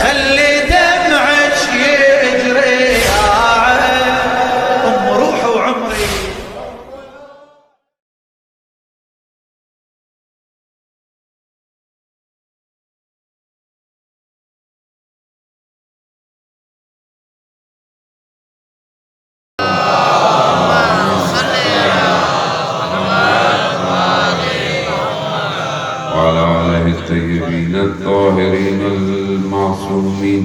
خلي دمعك يجري يا أم روح وعمري. وعلى آله الطيبين الطاهرين المعصومين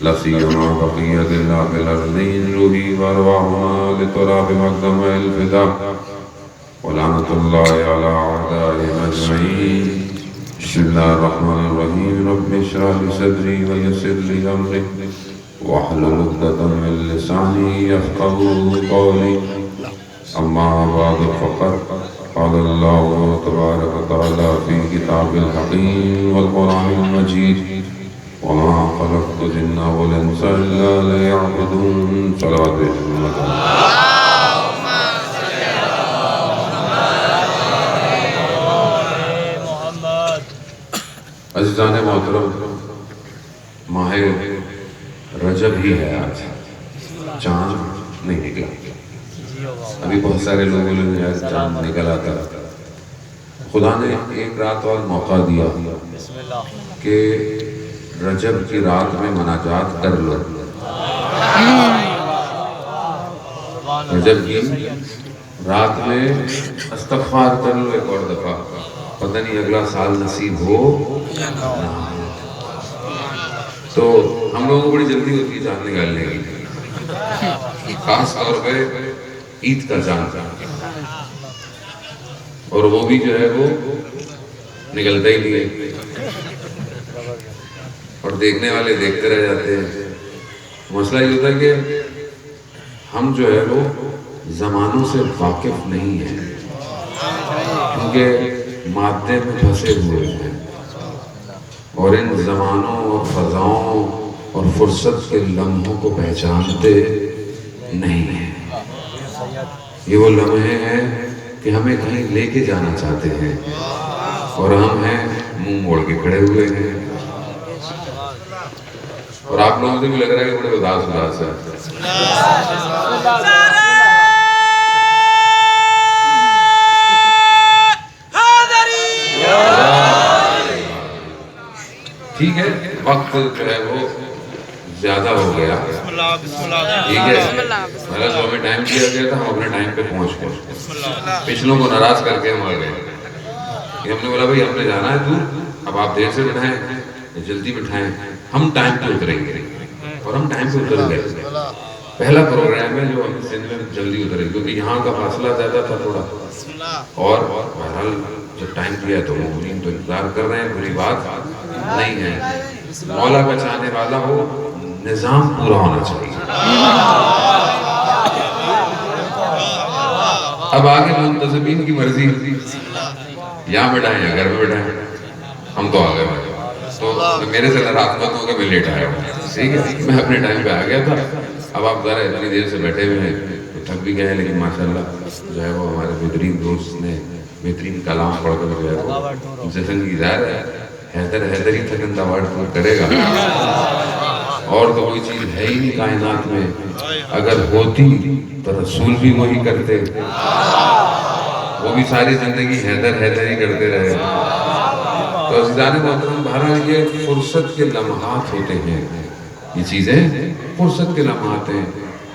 لا سيما بقية الله في الأرضين روحي وأرواحنا لتراب مقدم الفداء ولعنة الله على أعدائهم أجمعين. بسم الله الرحمن الرحيم. رب اشرح لي صدري ويسر لي أمري واحلل عقدة من لساني يفقهوا قولي. أما بعد فقد قال الله تبارك وتعالى في كتاب الحكيم والقرآن المجيد وما خلقت الجن والإنس إلا ليعبدون. صلوات محمد. عزیزان محترم، ماہ رجب ہی ہے آج، چاند نہیں نکلا. ابھی بہت سارے لوگوں نے یار چاند نکل آتا. خدا نے ایک رات اور موقع دیا کہ رجب کی رات میں مناجات کر لو. رجب کی رات میں استغفار کر لو ایک اور دفعہ. پتہ نہیں اگلا سال نصیب ہو. تو ہم لوگوں کو بڑی جلدی ہوتی ہے چاند نکالنے کی، خاص طور پہ عید کا چاند، اور وہ بھی جو ہے وہ نکلتا ہی نہیں ہے اور دیکھنے والے دیکھتے رہ جاتے ہیں. مسئلہ یہ ہوتا ہے کہ ہم جو ہے وہ زمانوں سے واقف نہیں ہیں، کیونکہ مادے میں پھنسے ہوئے ہیں اور ان زمانوں اور فضاؤں اور فرصت کے لمحوں کو پہچانتے نہیں ہیں. یہ وہ لمحے ہیں کہ ہمیں کہیں لے کے جانا چاہتے ہیں اور ہم ہیں منہ موڑ کے کھڑے ہوئے ہیں. اور آپ لوگوں سے بھی لگ رہا ہے کہ بڑے اداس ہے. ٹھیک ہے، وقت جو ہے وہ زیادہ ہو گیا. ٹھیک ہے، پہلے تو ہمیں ٹائم دیا گیا تھا، ہم اپنے ٹائم پہ پہنچ گئے. پچھلوں کو ناراض کر کے ہم آ گئے کہ ہم نے بولا بھائی ہم نے جانا ہے دور، اب آپ دیر سے بٹھائیں جلدی بٹھائیں، ہم ٹائم پہ اتریں گے. اور ہم ٹائم پہ اتر گئے. پہلا پروگرام ہے جو ہم سندھ میں جلدی اترے کیونکہ یہاں کا فاصلہ زیادہ تھا تھوڑا، اور بہرحال جب ٹائم کیا تو مؤمنین تو انتظار کر رہے ہیں. بری بات نہیں ہے، مولا کا چاہنے والا ہو، نظام پورا ہونا چاہیے. اب آگے منتظمین کی مرضی، یہاں بیٹھائیں یا گھر میں بیٹھائیں، ہم تو آ گئے. تو میرے سے ناراض مت ہو کہ میں لیٹ آیا ہوں. ٹھیک ہے، میں اپنے ٹائم پہ آ گیا تھا. اب آپ ذرا اتنی دیر سے بیٹھے ہوئے ہیں تو تھک بھی گئے ہیں، لیکن ماشاءاللہ جو ہے وہ ہمارے بہترین دوست نے بہترین کلام پڑھ کر جو ہے وہ جشن کی ظاہر ہے. حیدر ہی تھکن دواڑ کرے گا، اور تو کوئی چیز ہے ہی نہیں کائنات میں. اگر ہوتی تو رسول بھی وہی کرتے، وہ بھی ساری زندگی حیدر ہی کرتے رہے. تو عزیزان محترم، بہرحال یہ فرصت کے لمحات ہوتے ہیں، یہ چیزیں فرصت کے لمحات ہیں.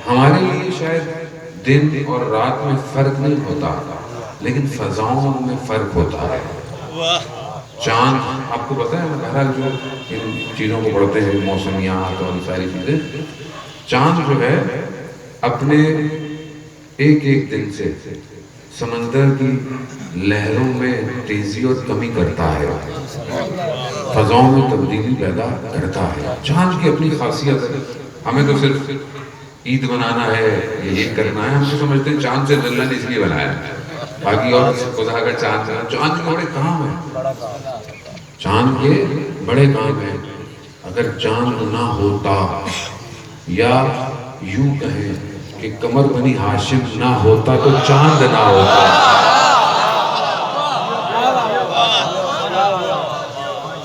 ہمارے لیے شاید دن اور رات میں فرق نہیں ہوتا، لیکن فضاؤں میں فرق ہوتا ہے. چاند آپ کو پتہ ہے، بہرحال جو ان چیزوں کو پڑھتے ہیں، موسمیات اور ساری چیزیں، چاند جو ہے اپنے ایک دن سے سمندر کی لہروں میں تیزی اور کمی کرتا ہے، فضاؤں میں تبدیلی پیدا کرتا ہے. چاند کی اپنی خاصیت ہے. ہمیں تو صرف عید منانا ہے، یہ کرنا ہے. ہم تو سمجھتے ہیں چاند سے اللہ نے اس لیے بنایا ہے، باقی اور خدا کا چاند کے بڑے کام ہیں. چاند کے بڑے کام ہیں. اگر چاند نہ ہوتا، یا یوں کہیں کہ قمر بنی ہاشم نہ ہوتا تو چاند نہ ہوتا.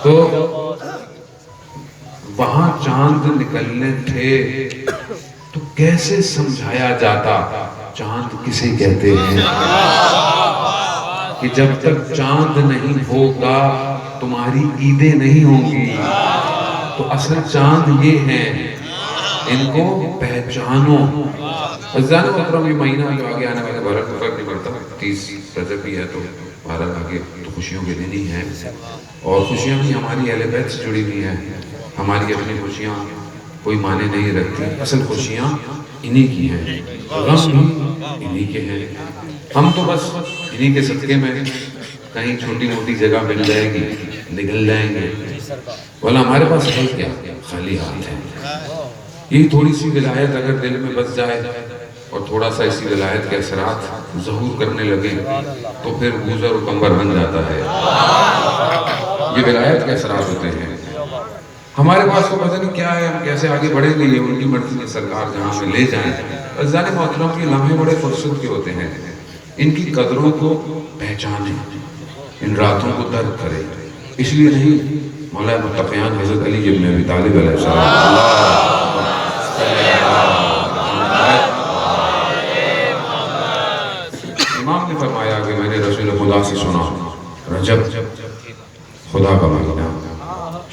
تو وہاں چاند نکلنے تھے تو کیسے سمجھایا جاتا چاند کسے کہتے ہیں، کہ جب تک چاند نہیں ہوگا تمہاری عیدیں نہیں ہوں گی، تو اصل چاند یہ ہیں، ان کو پہچانو۔ عزیزان محترم، یہ مہینہ جو آگے آنے والے بھارت میں فرق نہیں پڑتا، 30 رجب بھی ہے تو بھارت آگے تو خوشیوں کے دن ہی ہیں، اور خوشیاں بھی ہماری اہل بیت سے جڑی ہوئی ہیں۔ ہماری اپنی خوشیاں کوئی معنی نہیں رکھتی، اصل خوشیاں انہی کی ہیں، غم بھی انہی کے ہیں۔ ہم تو بس انہی کے صدقے میں کہیں چھوٹی موٹی جگہ مل جائے گی نکل جائیں گے، والا ہمارے پاس ہے کیا؟ خالی ہاتھ ہے۔ یہ تھوڑی سی ولایت اگر دل میں بس جائے اور تھوڑا سا اسی ولایت کے اثرات ظہور کرنے لگے تو پھر گوزر و کمبر بن جاتا ہے۔ یہ ولایت کے اثرات ہوتے ہیں۔ ہمارے پاس تو پتہ نہیں کیا ہے، ہم کیسے آگے بڑھیں گے، یہ ان کی مرضی ہے، سرکار جہاں میں لے جائیں۔ عزیزان محترم، یہ لمحے بڑے فرصت کے ہوتے ہیں، ان کی قدروں کو پہچانیں، ان راتوں کو درک کریں۔ اس لیے نہیں مولا متقیان حضرت علی ابن ابی طالب علیہ السلام، امام نے فرمایا کہ میں نے رسول خدا سے سنا، رجب خدا کا مہینہ،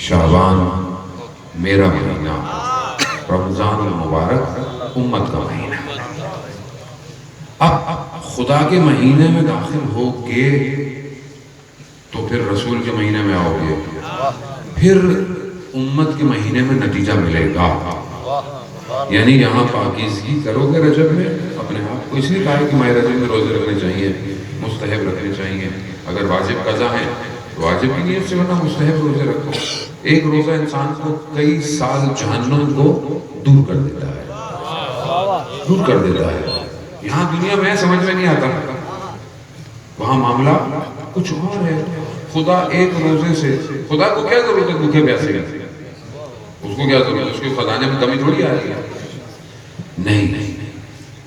شعبان میرا مہینہ، رمضان المبارک امت کا مہینہ۔ اب خدا کے مہینے میں داخل ہو گے تو پھر رسول کے مہینے میں آؤ گے، پھر امت کے مہینے میں نتیجہ ملے گا۔ یعنی یہاں پاکیزگی کرو گے رجب میں اپنے آپ کو، اس لیے کہا ہے کہ ماہ رجب میں روزے رکھنے چاہیے، مستحب رکھنے چاہیے، اگر واجب قضا ہے واجب کی نیت سے، ورنہ مستحب روزے رکھو۔ ایک روزہ انسان کو کئی سال جہنم کو دور کر دیتا ہے، دور کر دیتا ہے۔ یہاں دنیا میں سمجھ میں نہیں آتا، وہاں معاملہ کچھ اور ہے۔ خدا ایک روزے سے، خدا کو کیا ضرورت ہے بھوکے پیاسے کی؟ اس کو کیا ضرورت ہے؟ اس کے خزانے میں کمی تھوڑی آ رہی ہے۔ نہیں،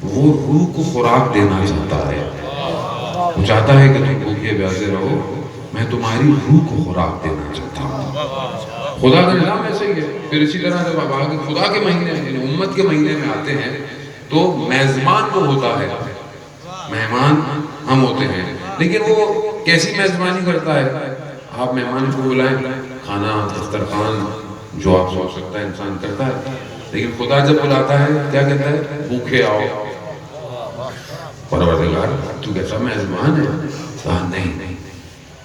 وہ روح کو خوراک دینا چاہتا ہے، وہ چاہتا ہے کہ تم بھوکے پیاسے رہو، میں تمہاری روح کو خوراک دینا چاہتا ہوں۔ خدا کا نظام ایسا ہی ہے۔ پھر اسی طرح جب آپ آگے خدا کے مہینے میں، امت کے مہینے میں آتے ہیں تو میزبان وہ ہوتا ہے، مہمان ہم ہوتے ہیں، لیکن وہ کیسی میزبانی کرتا ہے؟ آپ مہمان کو بلائیں، کھانا دسترخوان جو آپ سوچ سکتا ہے انسان کرتا ہے، لیکن خدا جب بلاتا ہے کیا کہتا ہے؟ بھوکے آؤ۔ پروردگار تو کیسا میزبان ہے؟ کہا نہیں،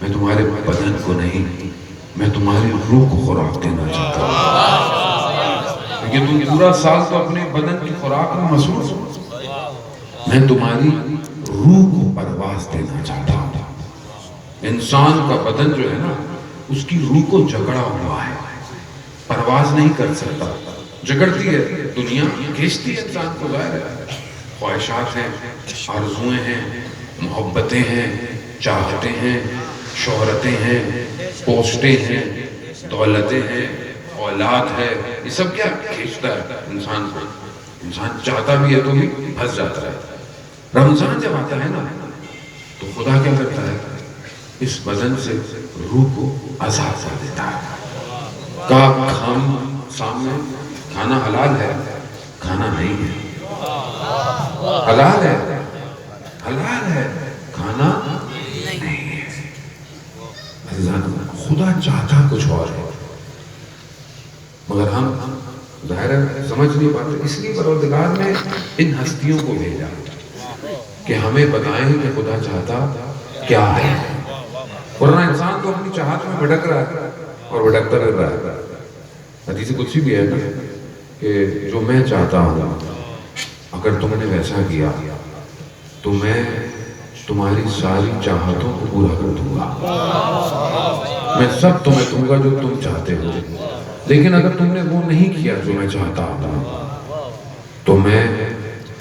میں تمہارے بدن کو نہیں، میں تمہاری روح کو خوراک دینا چاہتا ہوں، کیونکہ تم پورا سال تو اپنے بدن کی خوراک میں مصروف ہو، میں تمہاری روح کو پرواز دینا چاہتا ہوں۔ انسان کا بدن جو ہے نا، اس کی روح کو جکڑا ہوا ہے، پرواز نہیں کر سکتا، جکڑتی ہے دنیا، کھینچتی ہے انسان کو، ظاہر ہے، خواہشات ہیں، آرزویں ہیں، محبتیں ہیں، چاہتے ہیں، شہرتیں ہیں، پوسٹیں ہیں، دولتیں ہیں، اولاد ہے، یہ سب کیا کھینچتا ہے انسان کو؟ انسان چاہتا بھی ہے تو بھی پھنس جاتا ہے۔ رمضان جب آتا ہے نا تو خدا کیا کرتا ہے؟ اس بدن سے روح کو آزاد کر دیتا ہے۔ کہا ہم سامنے کھانا حلال ہے، کھانا نہیں ہے، حلال ہے، حلال ہے، کھانا نہیں ہے۔ خدا چاہتا کچھ اور ہے، مگر ہم ظاہر ہے سمجھ نہیں پاتے، اس لیے پروردگار نے ان ہستیوں کو بھیجا کہ ہمیں بتائیں کہ خدا چاہتا کیا ہے، ورنہ انسان تو اپنی چاہت میں بھٹک رہا ہے اور بھٹکتا رہ رہا ہے۔ حدیث قدسی بھی ہے نا کہ جو میں چاہتا ہوں اگر تم نے ویسا کیا تو میں تمہاری ساری چاہتوں کو پورا کر دوں گا، میں سب تمہیں دوں گا جو تم چاہتے ہو، لیکن اگر تم نے وہ نہیں کیا جو میں چاہتا ہوں تو میں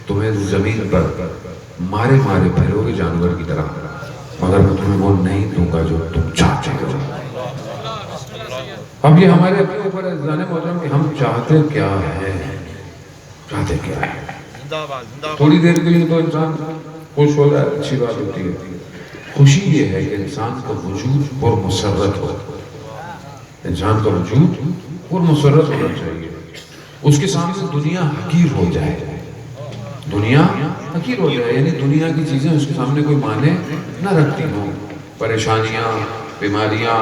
تمہیں زمین پر مارے مارے پھرو گے جانور کی طرح، مگر میں تمہیں وہ نہیں دوں گا جو تم چاہتے ہو۔ اب یہ ہمارے اپنے اوپر ہے جانے محترم کہ ہم چاہتے کیا ہے، چاہتے کیا ہے۔ تھوڑی دیر کے لیے تو انسان خوش ہو جائے، اچھی بات ہوتی ہے، خوشی یہ ہے کہ انسان کا وجود پر مسرت ہو، انسان کا وجود پر مسرت ہونا چاہیے. اس کے سامنے دنیا حقیر ہو جائے, دنیا حقیر ہو جائے, یعنی دنیا کی چیزیں اس کے سامنے کوئی معنی نہ رکھتی ہوں. پریشانیاں, بیماریاں,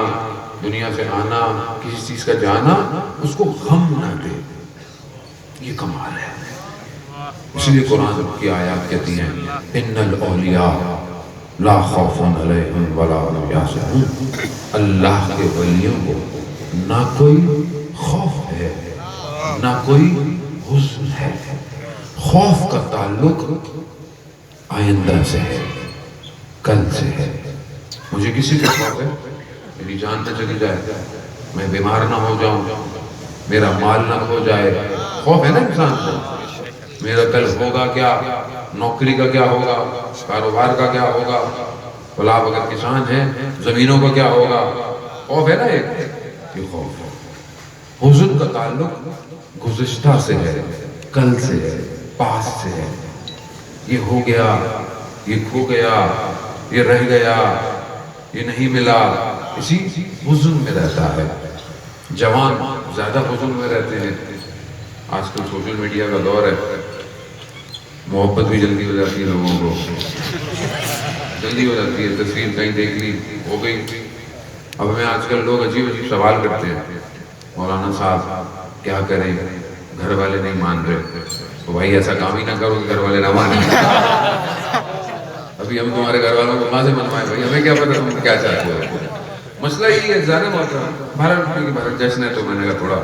دنیا سے آنا, کسی چیز کا جانا اس کو غم نہ دے, یہ کمال ہے. اس لیے قرآن کی آیات کہتی ہیں ان الاولیاء لا خوف علیہم ولا هم یحزنون. اللہ کے ولیوں کو نہ کوئی خوف ہے نہ کوئی حزن ہے. خوف کا تعلق آئندہ سے ہے, کل سے ہے. مجھے کسی کا خوف ہے میری جان نہ چلی جائے, میں بیمار نہ ہو جاؤں, میرا مال نہ ہو جائے. خوف ہے نا انسان کو, میرا کل ہوگا کیا, نوکری کا کیا ہوگا, کاروبار کا کیا ہوگا, بھلا اگر کسان ہیں زمینوں کا کیا ہوگا. خوف ہے نا ایک, یہ خوف ہے. حزن کا تعلق گزشتہ سے ہے, کل سے ہے, پاس سے ہے. یہ ہو گیا, یہ کھو گیا, یہ رہ گیا, یہ نہیں ملا, اسی حزن میں رہتا ہے. جوان زیادہ حزن میں رہتے ہیں. آج کل سوشل میڈیا کا دور ہے, محبت بھی جلدی ہو جاتی ہے لوگوں کو, جلدی ہو جاتی ہے. تصویر کہیں دیکھ لی ہو گئی. اب ہمیں آج کل لوگ عجیب عجیب سوال کرتے ہیں, مولانا صاحب کیا کریں, گھر والے نہیں مان رہے. تو بھائی ایسا کام ہی نہ کرو کہ گھر والے نہ مانیں. ابھی ہم تمہارے گھر والوں کو کہاں سے منوائیں بھائی, ہمیں کیا پتا تم کیا چاہتے ہو. مسئلہ یہی ہے ظاہر ہوتا ہے بھارت جشن ہے تو میں نے کہا تھوڑا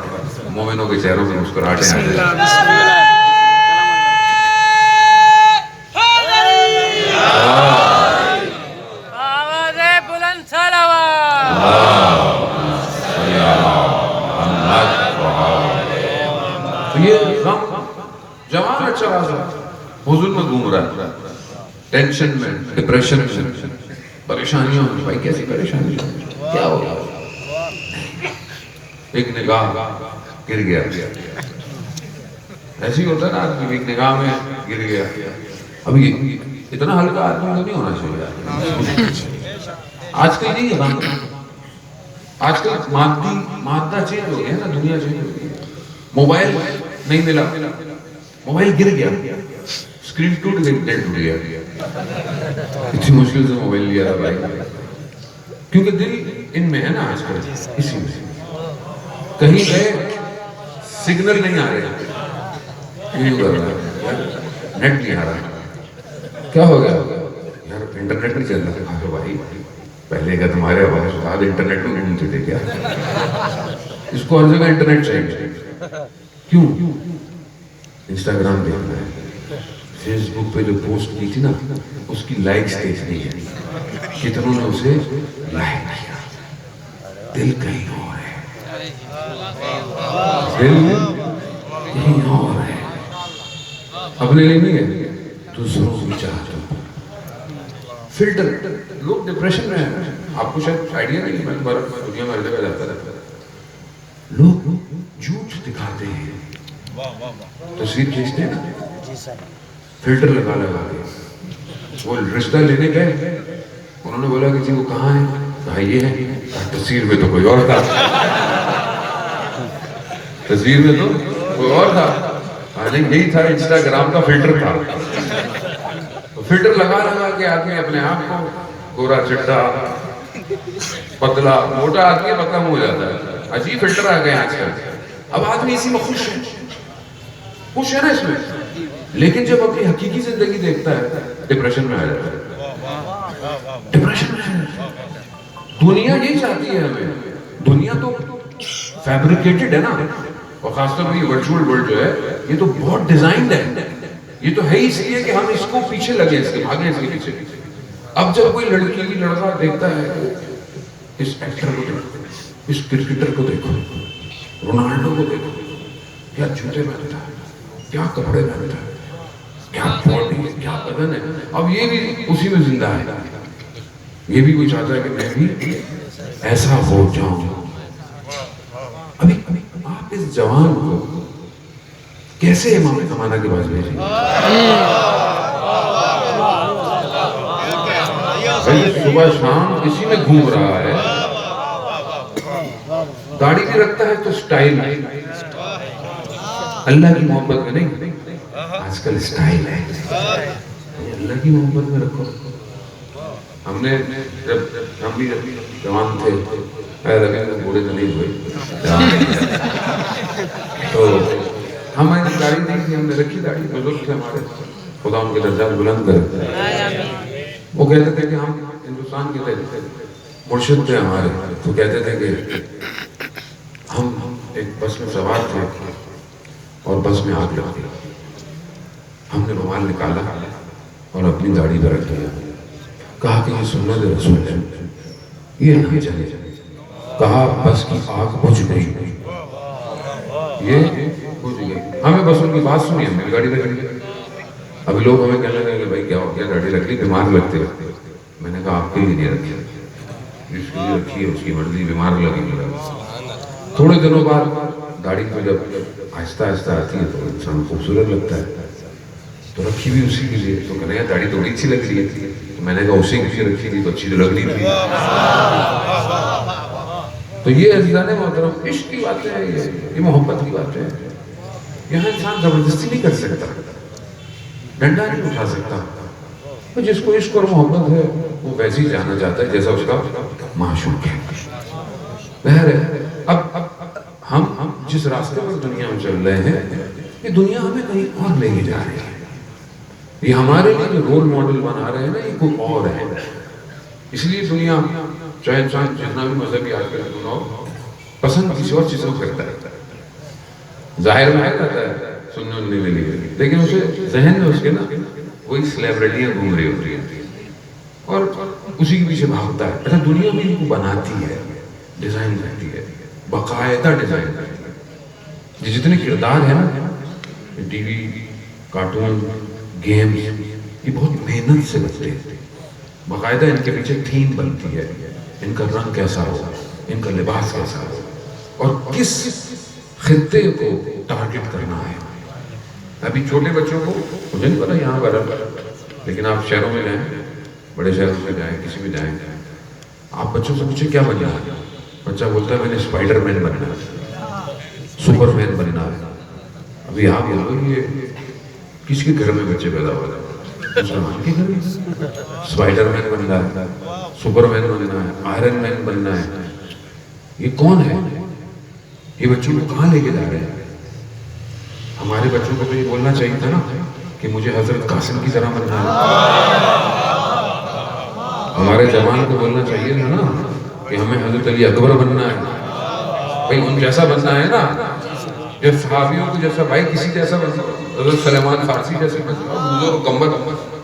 مومنوں کے چہروں پہ مسکراہٹیں آ جائیں. جوان اچھا خاصا حضور میں گھوم رہا ہے, ٹینشن میں, ڈپریشن میں, پریشانیوں میں. بھائی کیسی پریشانی, کیا ہو گیا, ایک نگاہ گر گیا. ایسی ہوتا ہے نا آدمی ایک نگاہ میں گر گیا. ابھی اتنا ہلکا آدمی تو نہیں ہونا چاہیے. آج کل نہیں ہے, آج کل مادہ چینج ہو گیا نا, دنیا چینج ہو گئی. موبائل نہیں ملا, موبائل گر گیا, اسکرین ٹوٹ گئی, ڈیڈ ٹوٹ گیا. اتنی مشکل سے موبائل لیا تھا بھائی, کیونکہ دل ان میں ہے نا آج کل. اسی میں کہیں گئے سگنل نہیں آ رہے, کیوں کر رہا ہے, نیٹ نہیں آ رہا. کیا ہو گیا یار, انٹرنیٹ نہیں چل رہا. کہا بھائی پہلے کا تمہارے آواز استاد انٹرنیٹ میں گھومتے تھے کیا, اس کو ہر جگہ انٹرنیٹ چاہیے. کیوں, انسٹاگرام دیکھنا ہے, فیس بک پہ جو پوسٹ کی تھی نا اس کی لائکس دیکھنی ہے, کتنوں نے اسے لائک کیا. دل کہیں اور ہے, دل کہیں اور ہے, اپنے لیے نہیں ہے, دوسروں کی چاہت. فلٹر, لوگ ڈپریشن میں ہیں. آپ کو شاید آئیڈیا نہیں, میں دنیا میں ہر جگہ جاتا رہتا. لوگ جھوٹ دکھاتے ہیں, تصویر کھینچتے ہیں نا, فلٹر لگا کے. وہ رشتہ لینے گئے, انہوں نے بولا کہ جی وہ کہاں ہے, کہا یہ ہے, تصویر میں تو کوئی اور تھا, تصویر میں تو کوئی اور تھا. یہی تھا, انسٹاگرام کا فلٹر تھا. فلٹر لگا کے آدمی اپنے آپ کو گورا چٹا پتلا موٹا آدمی پتلا ہو جاتا ہے. عجیب فلٹر آ گئے آج کل. اب آدمی اسی میں خوش ہے نا اس میں, لیکن جب اپنی حقیقی زندگی دیکھتا ہے ڈپریشن میں آ جاتا ہے. ڈپریشن میں دنیا یہی چاہتی ہے ہمیں. دنیا تو فیبریکیٹڈ ہے نا, اور خاص طور پر یہ ورچوئل ورلڈ جو ہے یہ تو بہت ڈیزائنڈ ہے. یہ تو ہے اس لیے کہ ہم اس کو پیچھے لگے, اس کے بھاگے, اس کے پیچھے. اب جب کوئی لڑکی لڑکا دیکھتا ہے, اس ایکٹر کو دیکھو, اس کرکٹر کو دیکھو, رونالڈو کو دیکھو, کیا جوتے پہنتا ہے, کیا کپڑے پہنتا ہے, کیا باڈی ہے, کیا بدن ہے. اب یہ بھی اسی میں زندہ ہے. یہ بھی کوئی چاہتا ہے کہ میں بھی ایسا ہو جاؤں. ابھی آپ اس جوان کو کیسے امام زمانہ کے پاس بھیجیں گے؟ صبح شام اسی میں گھوم رہا ہے, داڑھی بھی رکھتا ہے تو سٹائل، اللہ کی محبت میں نہیں، آج کل سٹائل ہے، اللہ کی محبت میں رکھو۔ ہم نے جب ہم بھی جوان تھے، بوڑھے تو نہیں ہوئے، تو ہماری داڑھی نہیں تھی، ہم نے رکھی داڑھی، بزرگ تھے ہمارے، خدا ان کے درجات بلند کرے۔ وہ کہتے تھے کہ ہم ہندوستان کے تھے، مرشد تھے ہمارے، تو کہتے تھے کہ ہم ایک بس میں سوار تھے اور بس میں آگ لگ گئی، ہم نے رومال نکالا اور اپنی داڑھی پر رکھ دیا، کہا کہ یہ سنت رسول ہے، یہ نہ چلے، کہا بس کی آگ بجھ گئی، یہ بجھ گئی، ہمیں بس ان کی بات سنی، ہم نے گاڑی رکھ لی۔ ابھی لوگ ہمیں کہنے لگے بھائی کیا ہو گیا، گاڑی رکھ لی، بیمار لگتے ہو۔ میں نے کہا آپ کے لیے نہیں رکھی، جس کے لیے رکھی ہے اس کی مرضی، بیمار لگیں گے۔ تھوڑے دنوں بعد داڑھی پہ جب آہستہ آہستہ آتی ہے تو انسان خوبصورت لگتا ہے، تو رکھی بھی اسی کے لیے، تو کہنے داڑھی تھوڑی اچھی لگ رہی ہے، تو میں نے کہا اسی کے لیے رکھی تھی تو اچھی تو لگ رہی تھی۔ تو یہ عزیزان محترم عشق کی باتیں ہیں، یہ محبت کی باتیں ہیں، یہاں انسان زبردستی نہیں کر سکتا، ڈنڈا نہیں اٹھا سکتا، تو جس کو عشق اور محبت ہے وہ ویسے ہی جانا چاہتا ہے جیسا اس کا معشوق ہے۔ بہر ہے، اب ہم جس راستے پر دنیا میں چل رہے ہیں، یہ دنیا ہمیں کہیں اور لے کے جا رہی ہے، یہ ہمارے لیے جو رول ماڈل بنا رہے ہیں نا، یہ کوئی اور ہے۔ اس لیے دنیا چاہے انسان جتنا بھی مذہبی آج کل کیوں نہ ہو، پسند کسی اور چیزوں کو کرتا ہے، ظاہر میں رہتا ہے سننے اننے میں نہیں، لیکن اسے ذہن میں اس کے نا وہی سلیبریٹیاں گھوم رہی ہوتی ہیں اور اسی کے پیچھے بھاگتا ہے۔ اچھا دنیا بھی ان کو بناتی ہے، ڈیزائن کرتی ہے، باقاعدہ ڈیزائن کرتی ہے، یہ جتنے کردار ہیں نا، ٹی وی، کارٹون، گیم، یہ بہت محنت سے بنتے ہیں، باقاعدہ ان کے پیچھے تھیم بنتی ہے، ان کا رنگ کیسا ہو، ان کا لباس کیسا ہو، اور کس خطے کو ٹارگٹ کرنا ہے۔ ابھی چھوٹے بچوں کو، مجھے نہیں پتا یہاں پر، لیکن آپ شہروں میں جائیں، بڑے شہروں میں جائیں، کسی بھی جائیں، آپ بچوں سے پوچھیں کیا بننا ہے، بچہ بولتا ہے میں نے اسپائڈر مین بننا ہے، سپر مین بننا ہے۔ ابھی آپ بولو یہ کس کے گھر میں بچے پیدا ہو رہے ہیں؟ مسلمان کے گھر میں اسپائڈر مین بننا ہے، سپر مین بننا ہے، آئرن مین بننا ہے، یہ کون ہے؟ یہ بچوں کو کہاں لے کے جا رہے ہیں؟ ہمارے بچوں کو تو یہ بولنا چاہیے تھا نا کہ مجھے حضرت قاسم کی طرح بننا ہے، ہمارے جوان کو بولنا چاہیے تھا نا کہ ہمیں حضرت علی اکبر بننا ہے، بھائی ان جیسا بننا ہے نا، جو صحابیوں کو جیسا، بھائی کسی جیسا بننا، حضرت سلیمان فارسی جیسے بننا، حضور کمبر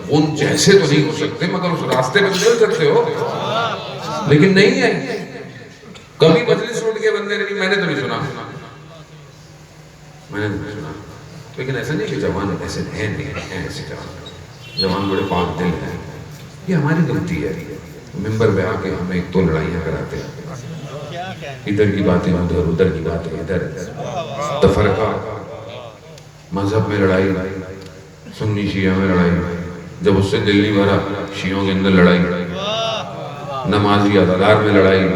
ان جیسے تو نہیں ہو سکتے مگر اس راستے میں چل سکتے ہو، لیکن نہیں ہے، کبھی مجلس اٹھ کے بندے نے، میں نے تو نہیں سنا، لیکن ایسا نہیں کہ جوان ایسے ہیں، نہیں ہیں ایسے جوان بڑے پاک دل ہیں، یہ ہماری غلطی ہے، ممبر پہ آ کے ہمیں ایک تو لڑائیاں کراتے ہیں، ادھر کی باتیں ادھر، ادھر کی باتیں ادھر، تفرقہ، مذہب میں لڑائی، سنی شیعہ میں لڑائی، جب اس سے دل نہیں بھرا شیعوں کے اندر لڑائی، نمازی ادادار میں لڑائی،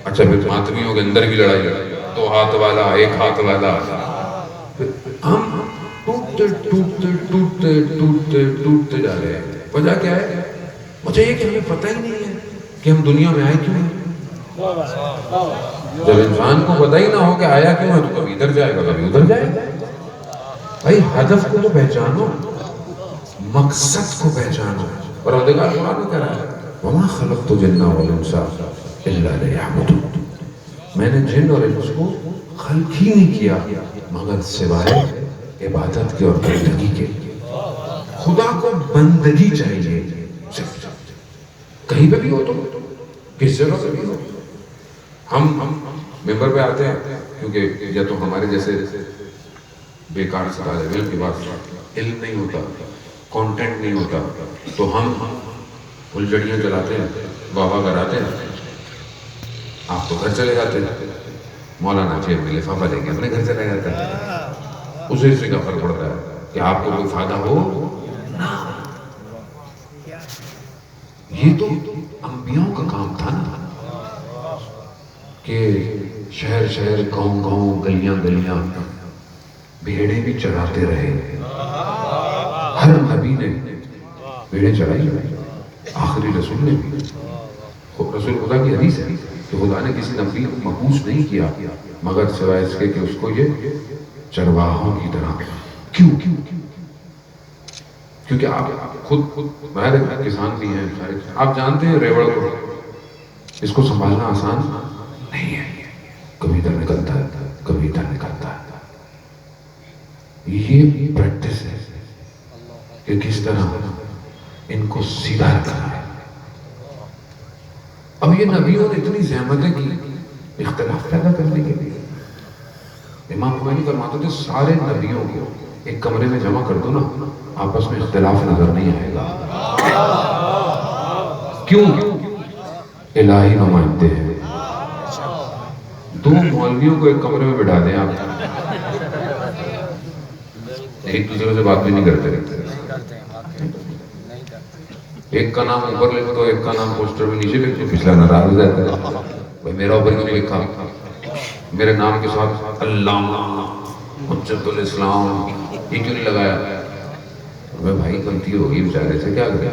اچھا پھر ماتمیوں کے اندر بھی لڑائی، دو ہاتھ والا، ایک ہاتھ والا، ہم ٹوٹتے ٹوٹتے ٹوٹتے ٹوٹتے ٹوٹتے جا رہے ہیں۔ وجہ کیا ہے؟ وجہ یہ کہ ہمیں پتہ ہی نہیں ہے کہ ہم دنیا میں آئے کیوں ہیں۔ جب انسان کو پتہ ہی نہ ہو کہ آیا کیوں ہے تو کبھی ادھر جائے گا کبھی ادھر جائے گا۔ بھائی ہدف کو تو پہچانو، مقصد کو پہچانو، پروردگار قرآن میں کہہ رہا ہے وَمَا خَلَقْتُ الْجِنَّ وَالْإِنسَ إِلَّا لِيَعْبُدُونِ، میں نے جن اور انس کو خلق ہی نہیں کیا مگر سوائے عبادت کے اور بندگی کے۔ خدا کو بندگی چاہیے، کہیں پہ بھی ہو تو، کس جگہ پہ بھی ہو۔ ہم ممبر پہ آتے ہیں کیونکہ یا تو ہمارے جیسے بیکار سے طالب علم کے پاس علم نہیں ہوتا، کانٹینٹ نہیں ہوتا، تو ہم الجھڑیاں چلاتے ہیں، بابا کراتے ہیں، آپ تو گھر چلے جاتے ہیں، مولانا جیب میں لفافہ لے کے اپنے گھر چلے جاتے ہیں، اسے سے کا فرق پڑتا ہے کہ آپ کو کوئی فائدہ ہو نہ۔ یہ تو انبیاء کا کام تھا نا کہ شہر شہر گاؤں گاؤں گلیاں گلیاں بھیڑیں بھی چراتے رہے. ہر نبی نے بھیڑیں چرائی, آخری رسول نے بھی. رسول خدا کی حدیث ہے کہ خدا نے کسی نبی کو مبعوث نہیں کیا مگر سوائے اس کے کہ اس کو یہ چرواہوں کی طرح. کیوں؟ کیونکہ آپ خود باہر کسان بھی ہیں, آپ جانتے ہیں ریوڑ کو, اس کو سنبھالنا آسان نہیں ہے. کبھی ادھر نکلتا ہے, کبھی ادھر نکلتا ہے. یہ پریکٹس ہے کہ کس طرح ان کو سیدھا رکھنا ہے. اب یہ نبیوں نے اتنی زحمتیں کی اختلاف پیدا کرنے کے لیے. امام خمینی فرماتے تھے سارے نبیوں کو ایک کمرے میں جمع کر دو نا, آپس میں اختلاف نظر نہیں آئے گا. کیوں؟ الہی نمائندے ہیں. دو مولویوں کو ایک کمرے میں بٹھا دیں آپ, ایک دوسرے سے بات بھی نہیں کرتے رہتے. ایک کا نام اوپر لکھ دو, ایک کا نام پوسٹر میں نیچے لکھ دو, پچھلا ناراض ہو جاتا ہے. بھائی میرا اوپر کیوں نہیں لکھا, میرے نام کے ساتھ علامہ حجت الاسلام یہ کیوں نہیں لگایا؟ میں بھائی غلطی ہوگی بیچارے سے, کیا کرے.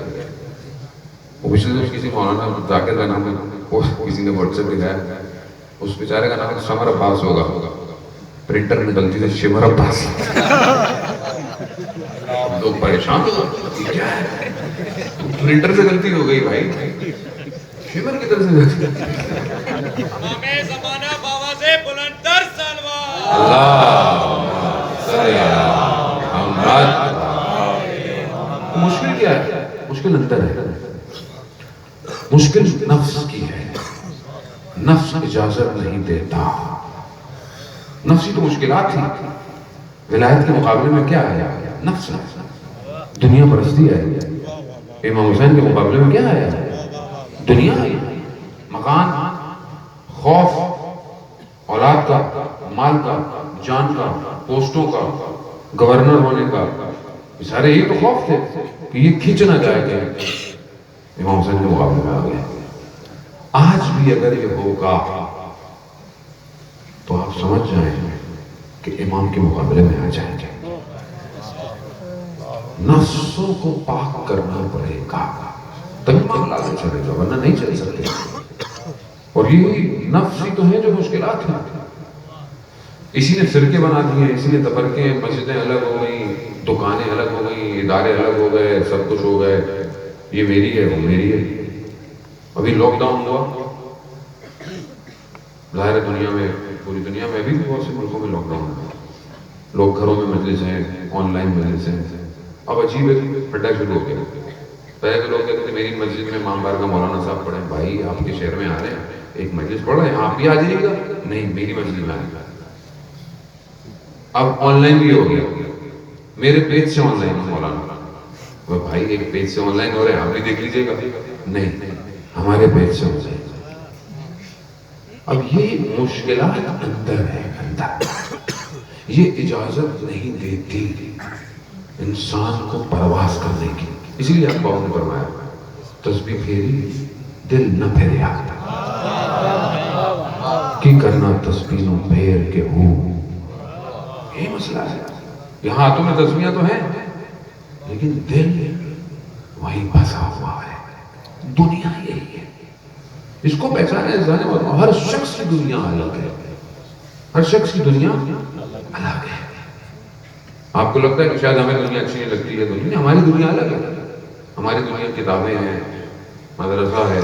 وہ پچھلے دن کسی مولانا ذاکر کا نام کسی نے واٹس ایپ لکھایا, اس بیچارے کا نام شمر عباس ہوگا, پرنٹر میں غلطی سے شمر عباس. لوگ پریشان ہو, کیا ہے پرنٹر سے غلطی ہو گئی بھائی, شمر کی طرف سے. امام زمانہ باوازِ بلندر سلوات. اللہ صلی اللہ. مشکل کیا ہے؟ مشکل اندر ہے. مشکل نفس کی ہے. نفس اجازت نہیں دیتا. نفسی تو مشکلات تھی, ولایت کے مقابلے میں کیا آیا؟ نفس. دنیا پرستی آئی. امام حسین کے مقابلے میں کیا آیا؟ دنیا آئی. مکان, خوف, اولاد کا, مال کا, جان کا, پوسٹوں کا, گورنر ہونے کا, سارے یہ تو خوف تھے کہ یہ کھینچ نہ جائے کہ امام حسین کے مقابلے میں آ گیا. آج بھی اگر یہ ہوگا تو آپ سمجھ جائیں کہ امام کے مقابلے میں آ جائیں گے. نفسوں کو پاک کرنا پڑے گا تبھی معاملہ آگے چلے گا, ورنہ نہیں چل سکتے. اور یہ نفس ہی تو ہیں جو مشکلات ہیں. اسی نے فرقے بنا دیے, اسی نے تفرقے, مسجدیں الگ ہو گئیں, دکانیں الگ ہو گئیں, ادارے الگ ہو گئے, سب کچھ ہو گئے. یہ میری ہے, وہ میری ہے. ابھی لاک ڈاؤن ہوا, ظاہر دنیا میں, پوری دنیا میں بھی بہت سے ملکوں میں لاک ڈاؤن ہوا. لوگ گھروں میں مجلس ہیں, آن لائن مجلس ہیں. اب عجیب ہے پھٹا شروع ہو گیا. پہلے تو لوگ کہتے تھے میری مسجد میں امام بار کا مولانا صاحب پڑھیں. بھائی آپ کے شہر میں آ رہے ہیں, ایک مجلس پڑھ رہے ہیں, آپ بھی آ جائیے گا. نہیں, میری مسجد میں آئے گا. اب آن لائن بھی ہو گیا, میرے پیج سے آن لائن مولانا. بھائی ایک پیج سے آن لائن ہو رہے ہیں, آپ بھی دیکھ لیجیے گا. نہیں, ہمارے پیج سے ہو جائے گا. اب یہ مشکلات اندر ہے, اندر. یہ اجازت نہیں دیتی انسان کو پرواز کرنے کی. اسی لیے اقبال نے فرمایا تسبیح پھیری دل نہ پھیریا کی کرنا تسبیحوں پھیر کے ہو. یہی مسئلہ ہے. یہاں ہاتھوں میں تسبیحاں تو ہیں لیکن دل وہیں پھنسا ہوا ہے. دنیا یہی ہے, اس کو پہچانے جانے والا. ہر شخص کی دنیا الگ ہے, ہر شخص کی دنیا الگ ہے. آپ کو لگتا ہے کہ شاید ہمیں دنیا اچھی نہیں لگتی ہے, دنیا ہماری دنیا الگ ہے. ہماری دنیا کتابیں ہیں, مدرسہ ہے,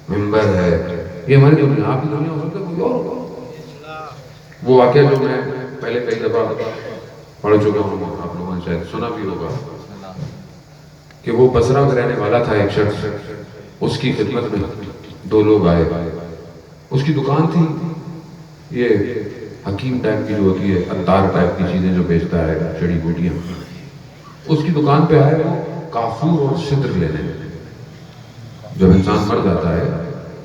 ممبر ہے, یہ ہماری دنیا. آپ کی دنیا ہو سکتا ہے کوئی اور ہوگا. وہ واقعہ جو میں پہلے کئی دفعہ پڑھ چکا ہوں, آپ لوگوں نے شاید سنا بھی ہوگا, کہ وہ بصرہ میں رہنے والا تھا ایک شخص. اس کی خدمت میں دو لوگ آئے. اس کی دکان تھی, یہ حکیم ٹائپ کی جو ہوتی ہے, عطار ٹائپ کی چیزیں جو بیچتا ہے, جڑی بوٹیاں. اس کی دکان پہ آئے وہ کافور اور سدر لینے. جب انسان مر جاتا ہے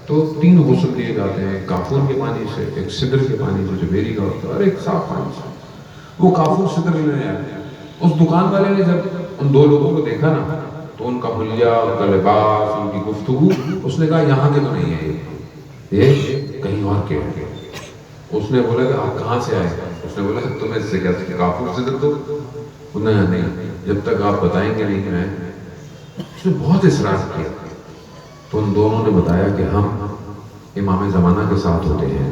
تو 3 غسل دیے جاتے ہیں, ایک کافور کے پانی سے, ایک سدر کے پانی سے جو بیری کا ہوتا ہے, اور ایک صاف پانی سے. وہ کافور سدر لینے آئے. اس دکان والے نے جب ان 2 لوگوں کو دیکھا نا, تو ان کا حلیہ, ان کا لباس, ان کی گفتگو, اس نے کہا یہاں کے تو نہیں ہے, یہ کہیں اور کے ہوں گے. اس نے بولا کہ آپ کہاں سے آئے؟ اس نے بولا تمہیں اس سے کیا کافر سے تو انہوں نے نہیں، جب تک آپ بتائیں گے نہیں میں. اس نے بہت اصرار کیا تو ان دونوں نے بتایا کہ ہم امام زمانہ کے ساتھ ہوتے ہیں.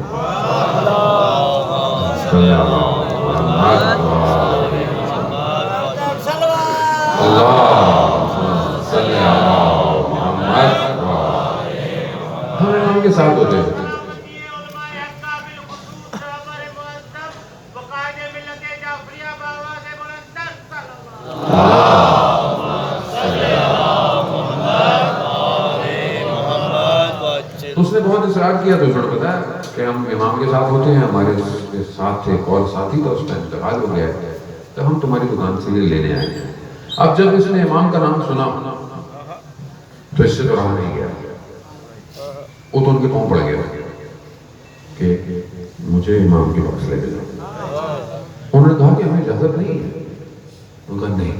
ہم امام کے ساتھ ہوتے ہیں. اس نے بہت اصرار کیا تو انہوں نے بتایا کہ ہم امام کے ساتھ ہوتے ہیں. ہمارے ساتھ تھے ایک اور ساتھی تھا، اس کا انتقال ہو گیا ہے تو ہم تمہاری دکان سے یہ لینے آئے ہیں. اب جب اس نے امام کا نام سنا تو اس سے تو رہا نہیں گیا. وہ تو ان کے پاؤں پڑ گیا کہ مجھے امام کے پاس لے کے جاؤ. انہوں نے کہا کہ ہمیں اجازت نہیں ہے. انہوں نے کہا نہیں.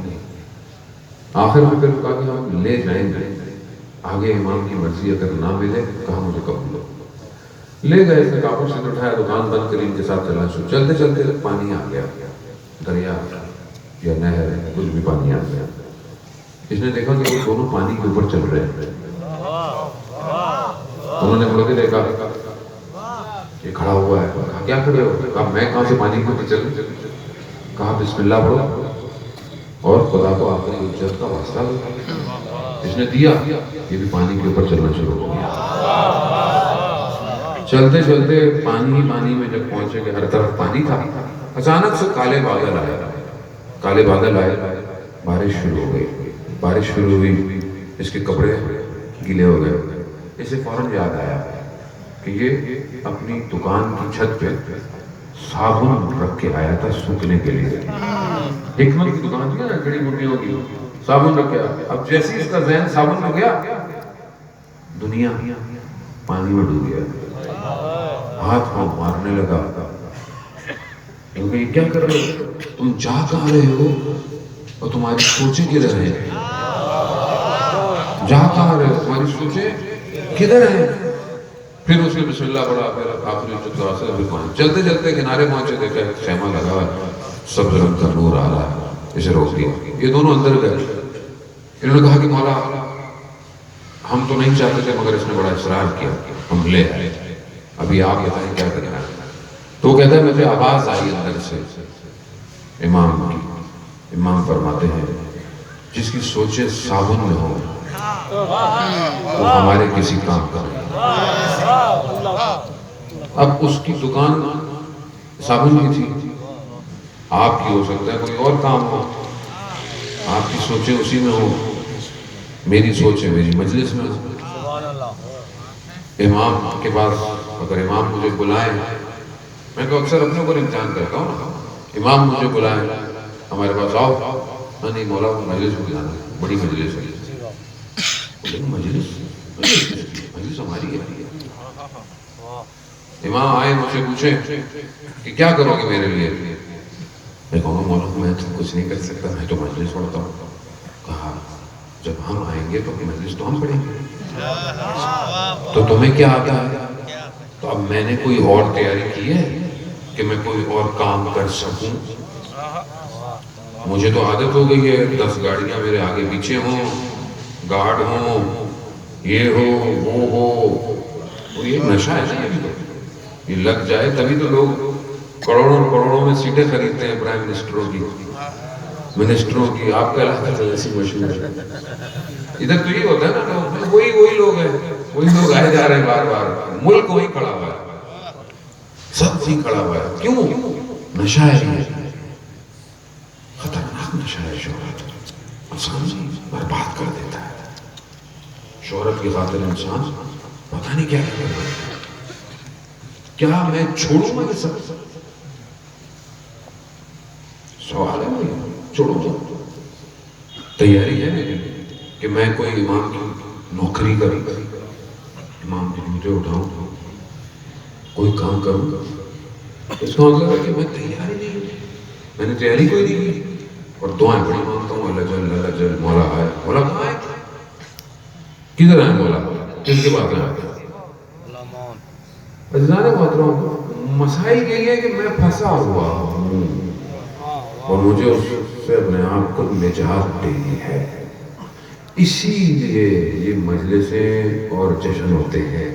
آخر میں پھر کہا کہ ہم لے جائیں گے، آگے امام کی مرضی اگر نہ ملے کہا مجھے قبول ہو. لے گئے. اس نے کاپڑ سے اٹھایا، دکان بند کری، ان کے ساتھ چلا. چلتے چلتے پانی آ گیا، دریا یا نہر کچھ بھی پانی آ گیا. اس نے دیکھا کہ وہ دونوں پانی کے اوپر چل رہے ہیں. انہوں نے مڑ کے دیکھا یہ کھڑا ہوا ہے. کہا کیا کھڑے ہو؟ کہا میں کہاں سے پانی کے اوپر چلوں. کہا بسم اللہ پڑھو اور خدا کو آخری اجرت کا واسطہ دو. اس نے دیا، یہ بھی پانی کے اوپر چلنا شروع ہو گیا. چلتے چلتے پانی میں جب پہنچے کہ ہر طرف پانی تھا، اچانک سے کالے بادل آئے. بارش شروع ہو گئی. بارش شروع ہوئی، اس کے کپڑے گیلے ہو گئے. اسے فوراً یاد آیا کہ یہ اپنی دکان کی چھت پہ صابن رکھ کے آیا تھا سوکھنے کے لیے. حکمت کی دکان تھی نا جڑی بوٹیوں کی، صابن رکھ کے آیا. اب جیسے اس کا ذہن صابن میں گیا، دنیا پانی میں ڈوب گیا. ہاتھ مارنے لگا کیونکہ یہ کیا کر رہے ہو؟ تم جا کہاں رہے ہو اور تمہاری سوچیں کدھر ہیں؟ جا کہاں رہے ہو، تمہاری سوچیں کدھر ہیں؟ پھر اس نے بسم اللہ پڑھا، پھر آخری پھر پہنچ. چلتے چلتے کنارے پہنچے، دیکھا ایک خیمہ لگا ہے، سبز رنگ کا نور آ رہا ہے. اسے روک دیا. یہ دونوں اندر گئے. انہوں نے کہا کہ مولا ہم تو نہیں چاہتے تھے مگر اس نے بڑا اصرار کیا، ہم لے آئے. ابھی آپ بتائیں کیا کرنا ہے؟ تو وہ کہتا ہے مجھے آواز آئی اندر سے امام کی. امام فرماتے ہیں جس کی سوچیں صابن میں ہوں وہ ہمارے کسی کام کا نہیں. اب اس کی دکان صابن کی تھی، آپ کی ہو سکتا ہے کوئی اور کام ہو. آپ کی سوچیں اسی میں ہو، میری سوچیں میری مجلس میں ہو. امام کے پاس اگر امام مجھے بلائیں، میں تو اکثر اپنے اوپر امتحان کرتا ہوں نا، امام مجھے بلائیں ہمارے پاس آؤ، نہیں مولا مجلس میں جانا ہے، بڑی مجلس ہے. مجلس ہماری ہے. امام آئے مجھ سے پوچھیں کہ کیا کرو گے میرے لیے؟ میں کہوں گا مولا میں تو کچھ نہیں کر سکتا، میں تو مجلس پڑھتا ہوں. کہا جب ہم آئیں گے تو مجلس تو ہم پڑھیں گے، تو تمہیں کیا آتا ہے؟ تو اب میں نے کوئی اور تیاری کی ہے کہ میں کوئی اور کام کر سکوں؟ مجھے تو عادت ہو گئی ہے 10 گاڑیاں میرے آگے پیچھے ہوں، گارڈ ہوں، یہ ہو وہ ہو. یہ نشہ ہے نا، یہ لگ جائے تبھی تو لوگ کروڑوں میں سیٹیں خریدتے ہیں پرائم منسٹروں کی. آپ کا علاقہ تو ایسی مشہور ہے. ادھر تو یہ ہوتا ہے نا، وہی لوگ ہیں، وہی لوگ آئے جا رہے ہیں بار بار. ملک وہی کھڑا ہوا ہے، سب وہی کھڑا ہوا ہے. کیوں؟ نشہ ہے، خطرناک نشہ ہے. شہرت انسان برباد کر دیتا ہے. شہرت کی خاطر انسان پتہ نہیں کیا کر رہا ہے. کیا میں چھوڑوں گا یہ سب؟ سوال ہے مجھے، چھوڑوں گا؟ تیاری ہے میری کہ میں کوئی امام کی نوکری کروں، امام کی ڈیوٹی اٹھاؤں، کوئی کام کروں گا؟ اس کا مطلب ہے کہ میں تیار ہی نہیں ہوں. میں نے تیاری کوئی نہیں کی اور دعائیں بڑی مانگتا ہوں، اللہ جل مولا آئے. مولا کہاں ہے؟ کدھر ہے مولا؟ کس کے پاس ہے؟ عزیزان محترم، مسائل یہی ہے کہ میں پھنسا ہوا ہوں اور مجھے اس سے اپنے آپ کو نجات دینی ہے. اسی لیے یہ مجلسیں اور جشن ہوتے ہیں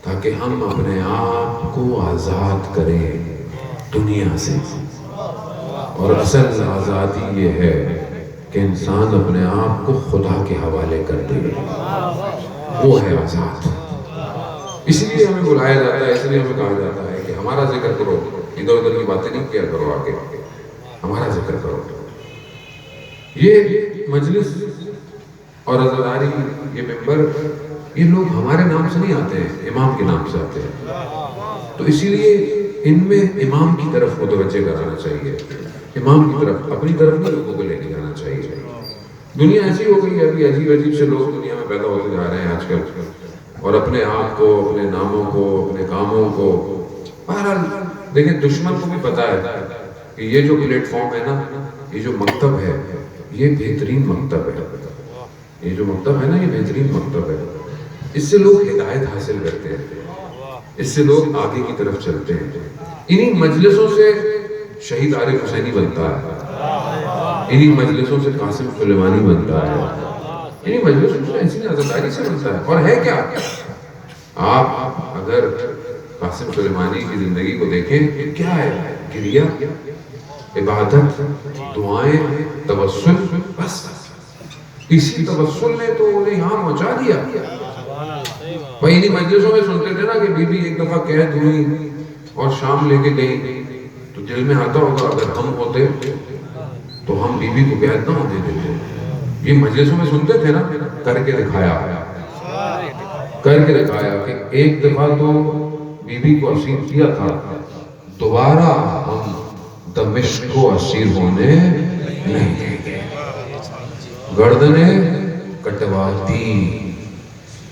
تاکہ ہم اپنے آپ کو آزاد کریں دنیا سے. اور اصل آزادی یہ ہے کہ انسان اپنے آپ کو خدا کے حوالے کر دے, وہ ہے آزاد. اس لیے ہمیں بلایا جاتا ہے, اس لیے ہمیں کہا جاتا ہے کہ ہمارا ذکر کرو, ادھر ادھر کی باتیں نہیں کیا کرو, آگے ہمارا ذکر کرو. یہ مجلس اور عزاداری, یہ ممبر, یہ لوگ ہمارے نام سے نہیں آتے ہیں, امام کے نام سے آتے ہیں. تو اسی لیے ان میں امام کی طرف متوجہ کرانا چاہیے, امام کی طرف, اپنی طرف نہیں لوگوں کو لے کے جانا چاہیے. دنیا ایسی ہو گئی ہے, ابھی عجیب عجیب سے لوگ دنیا میں پیدا ہوتے جا رہے ہیں آج کل, اور اپنے آپ کو, اپنے ناموں کو, اپنے کاموں کو, بہرحال دیکھیں دشمن کو بھی پتا ہے کہ یہ جو پلیٹ فارم ہے نا, یہ جو مکتب ہے, یہ بہترین مکتب ہے. یہ جو مکتب ہے نا, یہ بہترین مکتب ہے. اس سے لوگ ہدایت حاصل کرتے ہیں, اس سے لوگ آگے کی طرف چلتے ہیں. انہی مجلسوں سے شہید عارف حسینی بنتا ہے, انہی مجلسوں سے قاسم سلیمانی بنتا ہے, انہی مجلسوں سے ایسی عزاداری سے بنتا ہے. اور ہے کیا, آپ اگر قاسم سلیمانی کی زندگی کو دیکھیں, کیا ہے, گریہ, عبادت, دعائیں, توسل, بس اسی توسل نے تو انہیں یہاں پہنچا دیا. بھائی انہی مجلسوں میں سنتے تھے نا کہ بی بی ایک دفعہ قید ہوئی اور شام لے کے گئی, تو دل میں آتا ہوگا اگر ہم ہوتے تو ہم بی بی کو قید نہ ہونے دیتے. یہ مجلسوں میں سنتے تھے نا, کر کے دکھایا, کر کے دکھایا کہ ایک دفعہ تو بی بی کو اسیر کیا تھا, دوبارہ ہم دمشق کو اسیر ہونے نہیں دیں گے. گردنیں کٹوا دی,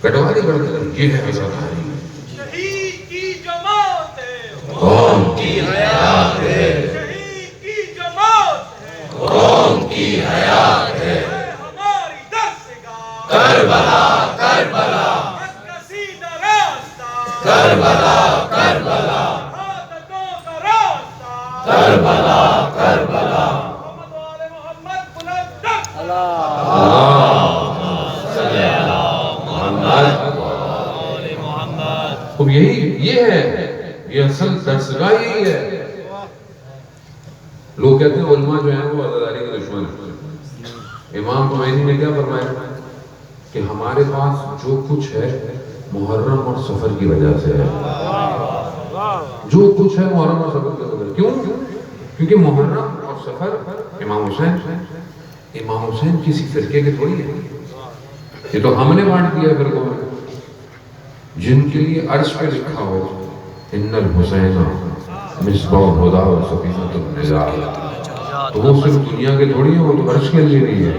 کٹوا دی گردن. یہ ہے عزاداری. شہید کی جماعت ہے, قوم کی حیات ہے, شہید کی جماعت ہے, قوم کی حیات ہے. ہماری دستگاہ کربلا کربلا کا سیدھا راستہ, کربلا کربلا عادتوں کا راستہ, کربلا کربلا. محمد و آل محمد بلند تک. اب یہی یہ ہے, یہ اصل درسگاہ یہی ہے. لوگ کہتے ہیں علماء جو ہیں وہ عزاداری کے دشمن ہیں. امام خمینی نے کیا فرمایا کہ ہمارے پاس جو کچھ ہے محرم اور سفر کی وجہ سے ہے. جو کچھ ہے محرم اور سفر کی وجہ سے. کیوں؟ کیونکہ محرم اور سفر امام حسین کسی فرقے کے تھوڑی ہے. یہ تو ہم نے بانٹ دیا فرقوں میں, جن کے لیے عرش پہ لکھا ہو ان الحسین مصباح الہدی و سفینۃ النجات, تو وہ صرف دنیا کے تھوڑی ہیں, وہ تو عرش کے لیے نہیں ہے.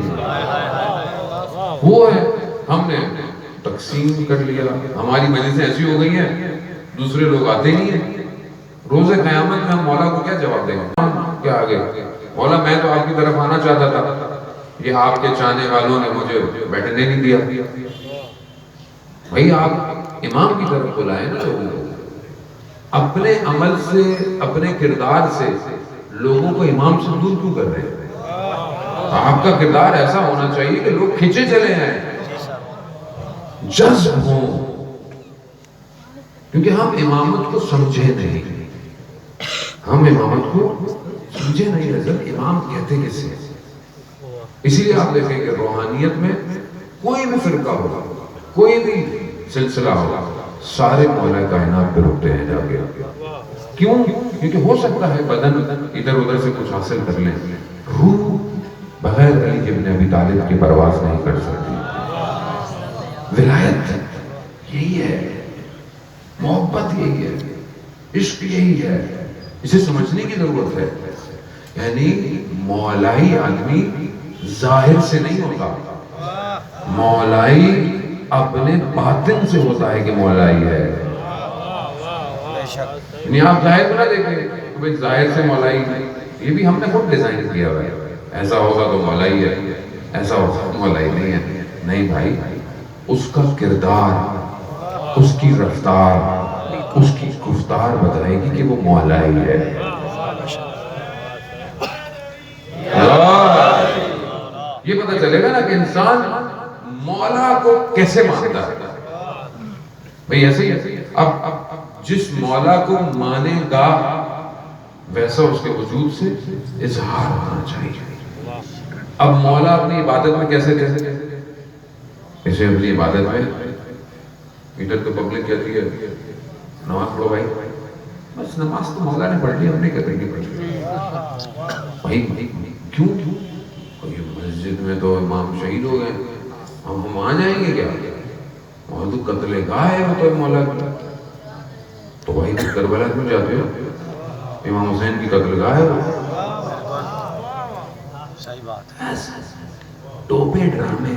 وہ ہے, ہم نے تقسیم کر لیا. ہماری مجلسیں ایسی ہو گئی ہیں, دوسرے لوگ آتے نہیں ہیں. روز قیامت میں ہم مولا کو کیا جواب دیں گے؟ ہم کیا آگے, مولا میں تو آپ کی طرف آنا چاہتا تھا, یہ آپ کے چاہنے والوں نے مجھے بیٹھنے نہیں دیا. بھائی آپ امام کی طرف بلائیں نا لوگوں کو. اپنے عمل سے, اپنے کردار سے لوگوں کو امام سے دور کیوں کر رہے ہیں؟ آپ کا کردار ایسا ہونا چاہیے کہ لوگ کھینچے چلے ہیں, جذب ہوں. کیونکہ ہم امامت کو سمجھے نہیں, ہم امامت کو سمجھے نہیں. حضرت امام کہتے کسے؟ اسی لیے آپ دیکھیں کہ روحانیت میں کوئی بھی فرقہ ہوگا, کوئی بھی سلسلہ ہوگا, سارے مولا کائنات پہ رکتے ہیں جا کے. کیوں؟ کیونکہ ہو سکتا ہے بدن ادھر ادھر سے کچھ حاصل کر لیں, روح بغیر علی ابن ابی طالب کی پرواز نہیں کر سکتی. ولایت یہی ہے, محبت یہی ہے, عشق یہی ہے. اسے سمجھنے کی ضرورت ہے. یعنی مولائی آدمی ظاہر سے نہیں ہوتا, مولائی اپنے باطن سے ہوتا ہے کہ مولائی ہے. یعنی آپ ظاہر کو نہ دیکھیں کہ ظاہر سے مولائی, یہ بھی ہم نے خود ڈیزائن کیا ہوا ہے. ایسا ہوگا تو مولائی ہے, ایسا ہوگا تو مولائی نہیں ہے. نہیں بھائی, اس کا کردار, اس کی رفتار, اس کی گفتار بتائے گی کہ وہ مولا ہی ہے. یہ پتہ چلے گا نا کہ انسان مولا کو کیسے مانتا ہے. بھئی ایسے ہی اب جس مولا کو مانے گا ویسا اس کے وجود سے اظہار ہونا چاہیے. اب مولا اپنی عبادت میں کیسے اسے اپنی عبادت میں میٹر تو پبلک کہتی ہے نماز پڑھو بھائی. بس نماز تو مولا نے پڑھ لی, ہم نے کہتے کہ پڑھ لی. بھائی کیوں مسجد میں تو امام شہید ہو گئے, ہم وہاں جائیں گے کیا؟ وہاں تو قتل گاہ ہے وہ تو مولا کی. تو بھائی تو کربلا کیوں جاتے ہو؟ امام حسین کی قتل گاہ ہے وہ. صحیح بات ہے. ٹوپے ڈرامے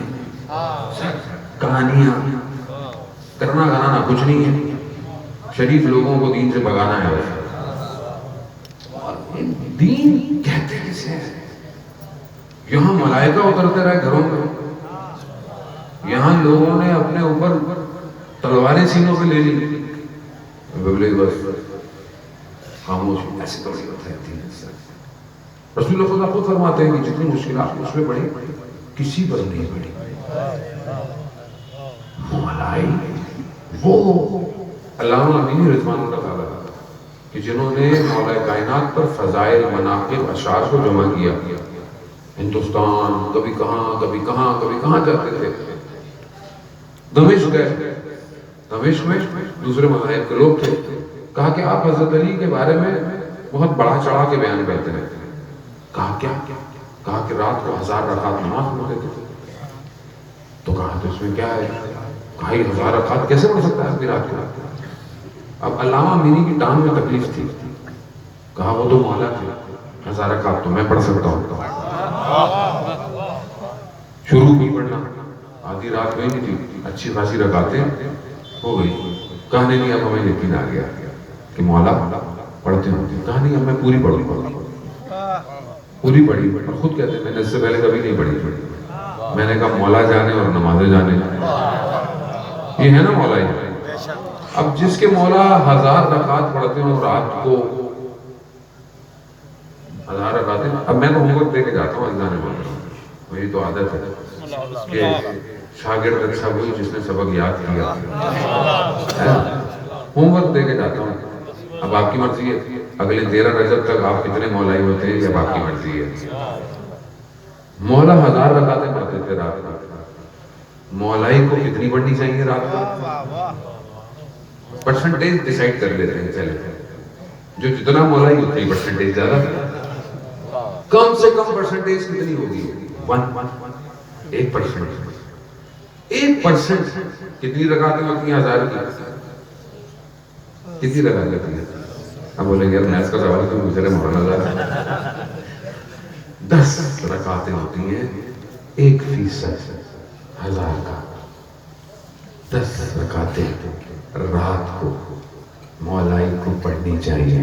کہانیاں کرنا گھرانا کچھ نہیں ہے. شریف لوگوں کو دین سے بھگانا ہے. دین کہتے کسے ہیں؟ یہاں ملائکہ اترتے رہے گھروں میں, یہاں لوگوں نے اپنے اوپر تلواریں سینوں پہ لے لی. بس خاموش ایسی تو نہیں ہوتا ہے. رسول اللہ خدا خود فرماتے ہیں کہ جتنی مشکلات اس میں پڑی کسی پر نہیں پڑی. مولائی وہ علامہ امینی رضوان اللہ تعالیٰ کہ جنہوں نے مولا کائنات پر فضائل مناقب اشعار کو جمع کیا. ہندوستان کبھی کہاں کبھی کہاں کبھی کہاں جاتے تھے. دمشق گئے, دمشق میں دوسرے مذاہب کے لوگ تھے. کہا کہ آپ حضرت علی کے بارے میں بہت بڑا چڑھا کے بیان کرتے ہیں. کہا کیا؟ کہا کہ رات کو 1000 رکعت نماز پڑھتے تھے. تو کہا تو اس میں کیا ہے؟ کہا یہ 1000 رکعت کیسے پڑھ سکتا ہے اپنی رات کو؟ اب علامہ امینی کی ٹانگ میں تکلیف تھی. کہا وہ تو مولا تھے, 1000 رکعت تو میں پڑھ سکتا ہوں. شروع بھی پڑھنا, آدھی رات میں نہیں تھی, اچھی خاصی رکعتیں ہو گئی. کہنے نہیں اب ہمیں یقین آ گیا کہ مولا پڑھتے ہوتے. کہا نہیں اب میں پوری پڑھوں گا. پوری پڑھی اور خود کہتے ہیں میں نے اس سے پہلے کبھی نہیں پڑھی. میں نے کہا مولا جانے اور نمازیں جانے, یہ ہے نا مولا ہی. اب جس کے مولا 1000 رکعت پڑھتے ہیں اور رات کو 1000 رکعتیں, اب میں تو ہوم ورک دے کے جاتا ہوں اذان میں. میری تو عادت ہے کہ شاگرد اچھا وہی جس نے سبق یاد کیا. ہوم ورک دے کے جاتا ہوں. اب آپ کی مرضی ہے اگلے 13 رجب تک آپ کتنے مولائی ہوتے ہیں, یہ آپ کی مرضی ہے. مولا 1000 رکعتیں پڑھتے تھے رات کو. مولائی کو کتنی پڑھنی چاہیے رات کو؟ پرسنٹیج ڈیسائیڈ کر لیتے ہیں چلے, جو جتنا مولائی اتنی پرسنٹیج زیادہ. کم سے کم پرسنٹیج کتنی ہوگی؟ 1%. 1% کتنی رکعتیں ہوتی ہیں 1000 کی؟ کتنی رکعتیں ہوتی ہیں؟ اب بولیں گے یار میتھس کا سوال تو مجھے مولانا 10 رکعتیں ہوتی ہیں. 1% 1000 کا 10 رکعتیں رات کو مولائی کو پڑھنی چاہیے.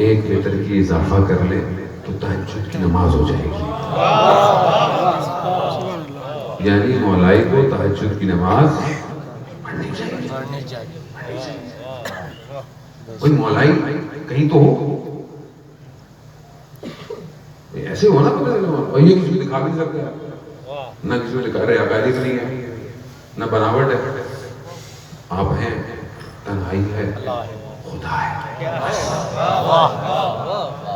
1 لیٹر کی اضافہ کر لے تو تہجد کی نماز ہو جائے گی. یعنی مولائی کو تہجد کی نماز پڑھنی چاہیے. کوئی مولائی کہیں تو ہو, ایسے ہونا پتہ ہے. یہ کسی کو دکھا بھی نہیں سکتے, نہ کسی کو دکھا رہے عقائد نہیں ہے, نہ بناوٹ ہے. آپ ہیں, تنہائی ہے, خدا ہے.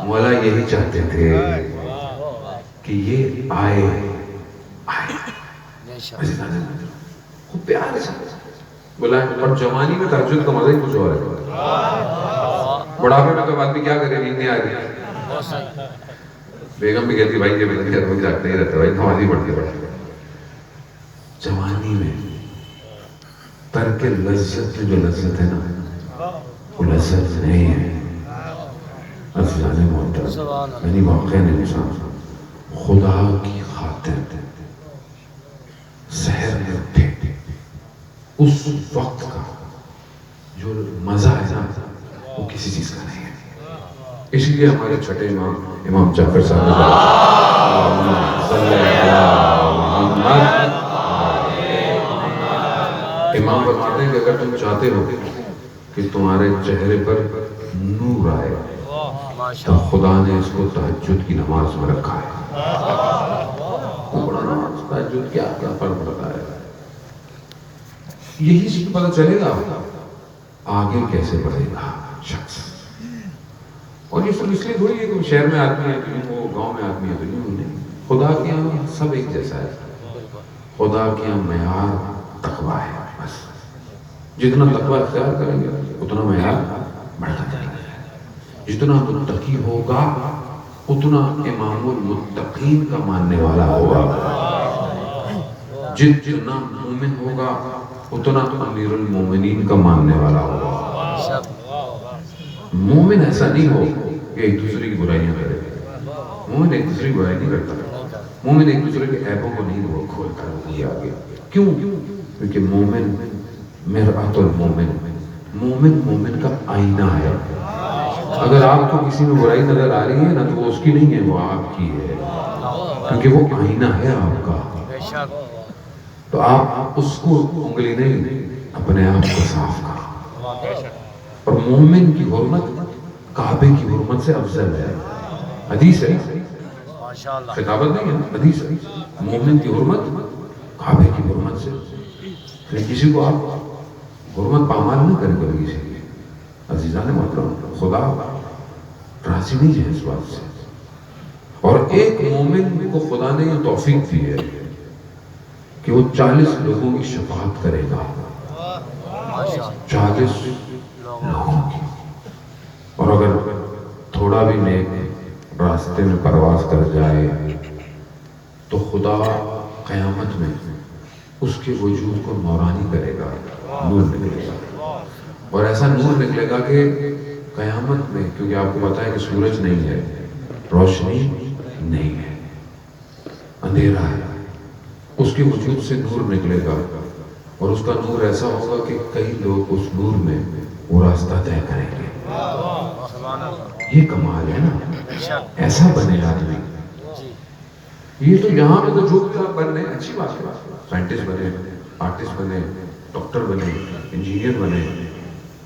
مولا یہی چاہتے تھے کہ یہ آئے خوب پیار سے بولا. اور جوانی میں تہجد کا مزہ ہی کچھ اور ہے. بڑھاپے میں تو آدمی کیا کرے, نیند نہیں آ رہی. بیگم بھی کہتی بھائی یہ جاگتے ہی رہتے, بھائی نمازی پڑھتی. جوانی میں ترک لذت میں جو لذت ہے نا وہ لذت نہیں ہے. افضل محترم یعنی واقعی انسان خدا کی خاطر سحر میں اٹھے اس وقت کا جو مزہ ہے نا وہ کسی چیز کا نہیں ہے. اس لیے ہمارے چھٹے امام جعفر صاحب امام فرماتے ہیں کہ اگر تم چاہتے ہو کہ تمہارے چہرے پر نور آئے، تو خدا نے اس کو تہجد کی نماز میں رکھا ہے۔ بڑا نماز تہجد کیا کیا فرق پڑتا ہے، یہی سے پتہ چلے گا آگے کیسے بڑھے گا شخص۔ اور یہ سب اس لیے تھوڑی ہے کہ شہر میں آدمی ہے تو وہ گاؤں میں آدمی ہے تو نہیں، خدا کے یہاں سب ایک جیسا ہے۔ خدا کے یہاں معیار تقویٰ ہے، بس جتنا تقویٰ اختیار کریں گے اتنا معیار بڑھتا جائے گا۔ جتنا متقی ہوگا اتنا امام المتقین کا ماننے والا ہوگا، جتنا مومن ہوگا اتنا امیر المومنین کا ماننے والا ہوگا۔ مومن ایسا نہیں ہو کہ ایک دوسرے کی برائیاں کرے، مومن ایک دوسرے کی برائی نہیں کرتا، مومن ایک دوسرے کے عیبوں کو نہیں وہ کھولتا ہے آگے۔ کیوں؟ کیونکہ مومن مرآت المومن، مومن مومن کا آئینہ ہے۔ اگر آپ کو کسی میں برائی نظر آ رہی ہے نا تو وہ اس کی نہیں ہے، وہ آپ کی ہے، کیونکہ وہ آئینہ ہے آپ کا۔ تو آپ اس کو انگلی نہیں، اپنے آپ کو صاف کرو۔ اور مومن کی حرمت کعبے کی حرمت سے افضل ہے، حدیث ہے، خطابت نہیں ہے، حدیث ہے۔ مومن کی حرمت کعبے کی حرمت سے، پھر کسی کو آپ حرمت پامال نہ کریں کبھی کسی کی۔ عزیزان محترم، خدا راضی نہیں ہے اس بات سے۔ اور ایک مومن کو خدا نے یہ توفیق دی ہے کہ وہ 40 لوگوں کی شفاعت کرے گا، 40 لوگوں کی۔ اور اگر تھوڑا بھی نیک راستے میں پرواز کر جائے تو خدا قیامت میں اس کے وجود کو نورانی کرے گا، نور نکلے گا، اور ایسا نور نکلے گا کہ قیامت میں، کیونکہ آپ کو پتا ہے کہ سورج نہیں ہے، روشنی نہیں ہے، اندھیرا ہے، اس کے وجود سے نور نکلے گا، اور اس کا نور ایسا ہوگا کہ کئی لوگ اس نور میں وہ راستہ طے کریں گے۔ یہ کمال ہے نا، ایسا بنے آدمی۔ یہ تو یہاں پہ تو جو بھی آپ بننے اچھی بات ہے، سائنٹسٹ بنے، آرٹسٹ بنے، ڈاکٹر بنے، انجینئر بنے،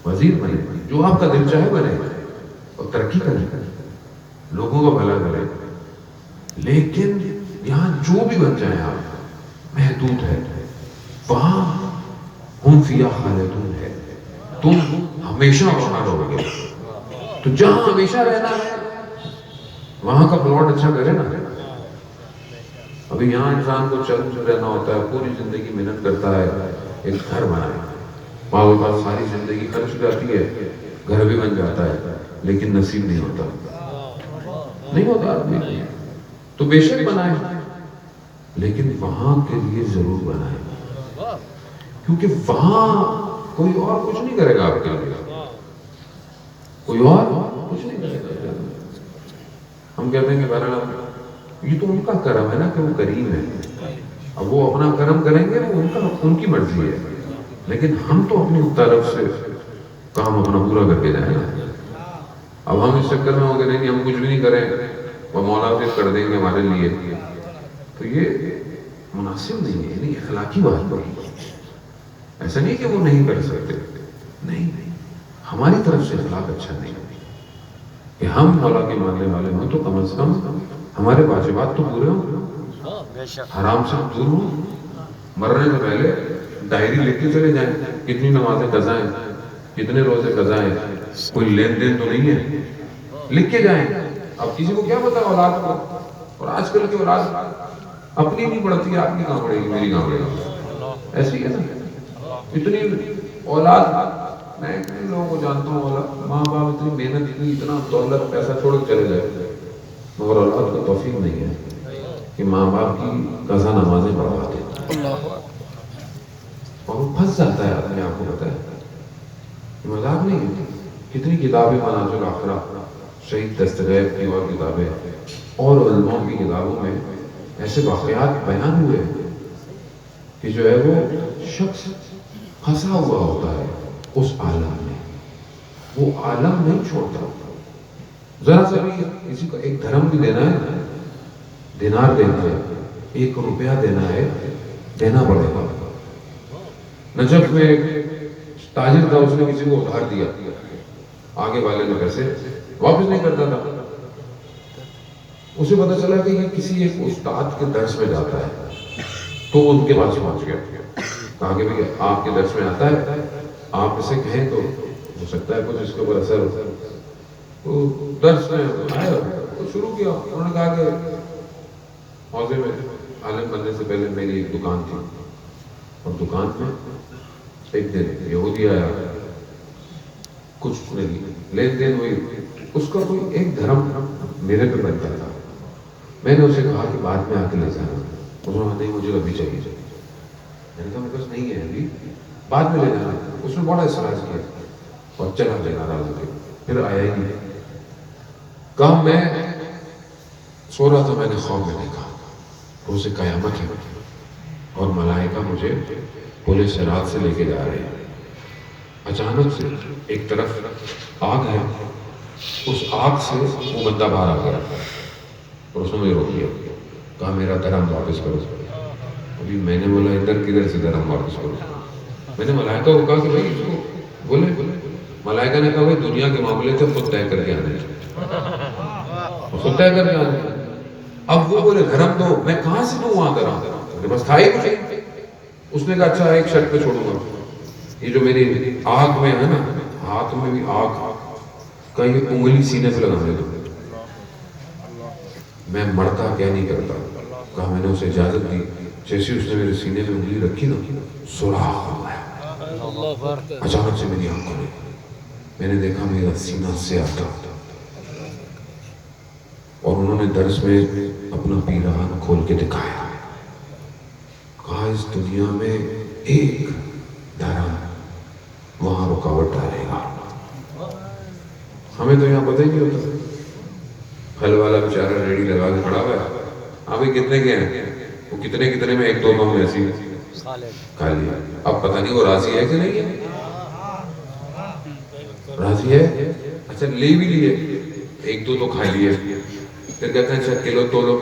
وزیر بنے، جو آپ کا دل چاہے بنے، اور ترقی کرے، لوگوں کا بھلا کرے۔ لیکن یہاں جو بھی بن جائے آپ محدود ہے، وہاں ہم فیہا خالدون ہے، تم ہمیشہ وہاں رہو گے۔ تو جہاں ہمیشہ رہنا ہے وہاں کا پلاٹ اچھا کرے نا۔ ابھی یہاں انسان کو چل رہنا ہوتا ہے، پوری زندگی محنت کرتا ہے، ایک گھر بنائے، وہاں کے پاس ساری زندگی خرچ ہو جاتی ہے، گھر بھی بن جاتا ہے، لیکن نصیب نہیں ہوتا آدمی۔ تو بے شک بنائے، لیکن وہاں کے لیے ضرور بنائے، کیونکہ وہاں کوئی اور کچھ نہیں کرے گا آپ کے لیے، کوئی اور کچھ نہیں کرے گا۔ ہم کہتے ہیں کہ بہرحال یہ تو ان کا کرم ہے نا کہ وہ کریم ہے، اب وہ اپنا کرم کریں گے وہ ان کی مرضی ہے، لیکن ہم تو اپنی طرف سے کام اپنا پورا کر کے جائیں گے۔ اب ہم اس چکر میں ہو گئے نہیں ہم کچھ بھی نہیں کریں، وہ مولا پھر کر دیں گے ہمارے لیے، تو یہ مناسب نہیں ہے، یعنی اخلاقی بات نہیں۔ ایسا نہیں کہ وہ نہیں کر سکتے، نہیں، ہماری طرف سے اخلاق اچھا نہیں کہ ہم مولا کے ماننے والے ہوں تو کم از کم ہمارے واجبات تو پورے ہوں، حرام سے دور ہوں، مرنے سے پہلے ڈائری لکھ کے چلے جائیں، کتنی نمازیں قضا ہیں، کتنے روزے قضا ہیں، کوئی لین دین تو نہیں ہے، لکھ کے جائیں۔ اب کسی کو کیا پتا اولاد کو، اور آج کل کی اولاد اپنی نہیں پڑھتی ہے، آپ کی کہاں پڑھے گی، میری کہاں پڑھے گی، ایسی ہے نا۔ اتنی اولاد، میں اتنے لوگوں کو جانتا ہوں، ماں باپ اتنی محنت کی، اتنا دولت پیسہ چھوڑ کے چلے جائے، مگر اولاد کو توفیق نہیں ہے کہ ماں باپ کی قضا نمازیں پڑھواتے ہیں، اور وہ پھنس جاتا ہے آدمی۔ آپ کو پتا ہے یہ مذاق نہیں ہے، کتنی کتابیں مناظر آخرہ، شہید دستغیب کی اور کتابیں، اور علماء کی کتابوں میں ایسے واقعات بیان ہوئے کہ جو ہے وہ شخص پھنسا ہوا ہوتا ہے اس عالم میں، وہ عالم نہیں چھوڑتا۔ ذرا سا بھی کسی کو ایک دھرم بھی دینا ہے، دینار دینا ہے، 1 روپیہ دینا ہے، دینا پڑے گا۔ نجف میں تاجر تھا, اس نے کسی کو ادھار دیا, آگے والے نے پیسے واپس نہیں کرتا تھا. اسے پتا چلا کہ یہ کسی ایک استاد کے درس میں جاتا ہے, تو وہ ان کے پاس پہنچ گیا. کہا کہ بھئی آپ کے درس میں آتا ہے, آپ اسے کہیں تو ہو سکتا ہے کچھ اس کے اوپر اثر ہوتا ہے. تو درس میں آیا تو شروع کیا. انہوں نے کہا کہ حوضے میں عالم بننے سے پہلے میری ایک دکان تھی, اور دکان میں ایک دن یہودی آیا, کچھ نہیں لین دین ہوئی, اس کا کوئی ایک دھرم میرے پہ بنتا تھا. میں نے اسے کہا کہ بعد میں آ کے لے جانا. انہوں نے کہا نہیں مجھے ابھی چاہیے. میں نے کہا میرے پاس نہیں ہے ابھی, بعد میں لے جانا. اس نے بڑا اصرار کیا اور چلا گیا ناراض ہو کے, پھر آیا ہی نہیں. کہا میں سو رہا تھا, میں نے خواب میں دیکھا روز قیامت ہے اور ملائکہ مجھے پل صراط سے لے کے جا رہے ہیں. اچانک سے ایک طرف آگ ہے, اس آگ سے وہ بندہ باہر آ گیا اور اس نے مجھے روک دیا. کہا میرا درہم واپس کرو. ابھی میں نے بولا ادھر کدھر سے درہم واپس کرو. میں نے ملائکہ کو کہا کہ بھائی اس کو بولے. ملائکہ نے کہا بھائی دنیا کے معاملے تھے خود طے کر کے آنے, خود طے کر کے آنے. اب وہ بولے دھرم دو, میں کہاں سے دوں وہاں درہم, میرے پاس تھا ہی کچھ. اس نے کہا اچھا ایک شرط پہ چھوڑوں گا, یہ جو میری آگ میں ہے نا, ہاتھ میں بھی آگ کا یہ انگلی سینے پہ لگانے دو. میں مرتا کیا نہیں کرتا. کہا میں نے اسے اجازت دی. جیسے اس نے میرے سینے پہ انگلی رکھی نا, سوراخ ہو گیا. اچانک سے میری آنکھ کھلی, میں نے دیکھا میرا سینہ سیاہ تھا, اور انہوں نے درس میں اپنا پیراہن کھول کے دکھایا. کہا اس دنیا میں ایک دھرم وہاں رکاوٹ ڈالے گا. ہمیں تو یہاں پتہ ہی نہیں ہوتا. پھل والا بیچارہ ریڑھی لگا کے کھڑا ہوا ہے, ہاں بھائی کتنے کے ہیں, وہ کتنے میں ایک دو کم ایسی کھا لیا. اب پتہ نہیں وہ راضی ہے کہ نہیں ہے. راضی ہے, اچھا لے بھی لیے, ایک دو تو کھا لیے, پھر کہتے ہیں اچھا کلو تو لو.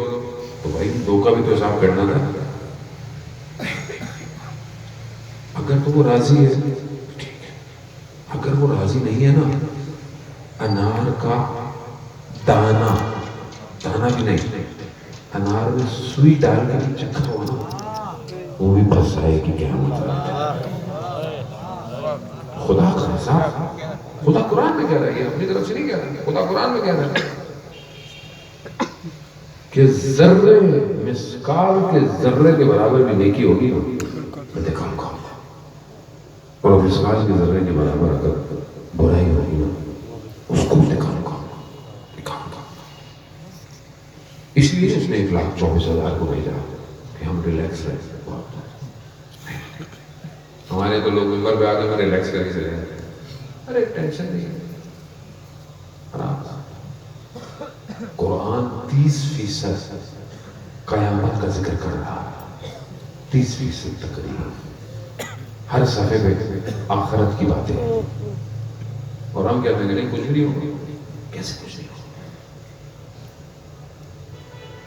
تو بھائی دو کا بھی تو حساب کرنا تھا. اگر تو وہ راضی ہے ٹھیک ہے, اگر وہ راضی نہیں ہے نا, انار کا دانا بھی نہیں, انار میں سوئی ڈال کے بھی چکھا ہوا نا, وہ بھی بس آئے کہ کیا مطلب. خدا کا حساب, خدا قرآن میں کہہ رہا ہے, یہ اپنی طرف سے نہیں کہہ رہا, خدا قرآن میں کہہ رہا ہے کہ ذرے مسکال کے ذرے کے برابر بھی نیکی ہوگی نا, میں دکھاؤں گا. اور مسکال کے ذرے کے برابر اگر برائی ہوگی نا, اس کو دکھاؤں گا. اس لیے اس نے 1,24,000 کو بھیجا کہ ہم ریلیکس رہیں. ہمارے تو لوگ ممبر پہ آگے میں ریلیکس کر کے رہے, ارے ٹینشن نہیں. قرآن 30% قیامت کا ذکر کر رہا ہے, 30% تقریبا. ہر صفحے پہ آخرت کی باتیں, اور ہم کہتے ہیں کہ نہیں کچھ بھی نہیں ہوگا. کیسے کچھ نہیں ہوگا؟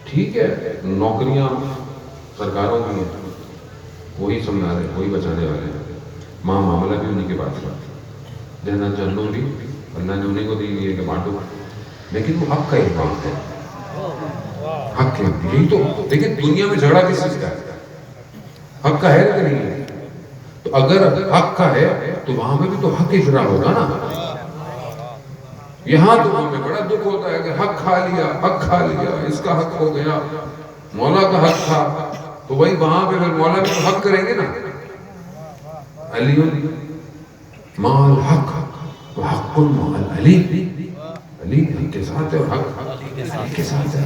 ٹھیک ہے نوکریاں سرکاروں کی ہیں, وہی سمجھا رہے, وہی بچانے والے ہیں. ماں معاملہ بھی انہیں کے پاس ہے, جنت جہنم بھی اللہ نے انہیں کو دی ہے کہ بانٹو. لیکن وہ حق کا اقبال ہے, حق ہے یہی تو. لیکن دنیا میں جھگڑا کس چیز کا ہے, حق کا ہے کہ نہیں ہے؟ تو اگر حق کا ہے تو وہاں میں بھی تو حق اجرا ہوگا نا. یہاں تو ہمیں بڑا دکھ ہوتا ہے کہ حق کھا لیا, اس کا حق ہو گیا, مولا کا حق تھا, تو وہی وہاں پہ پھر مولا بھی تو حق کریں گے نا. علی مال حق وحق مال علی, علی کے ساتھ ہے اور حق علی کے ساتھ ہے.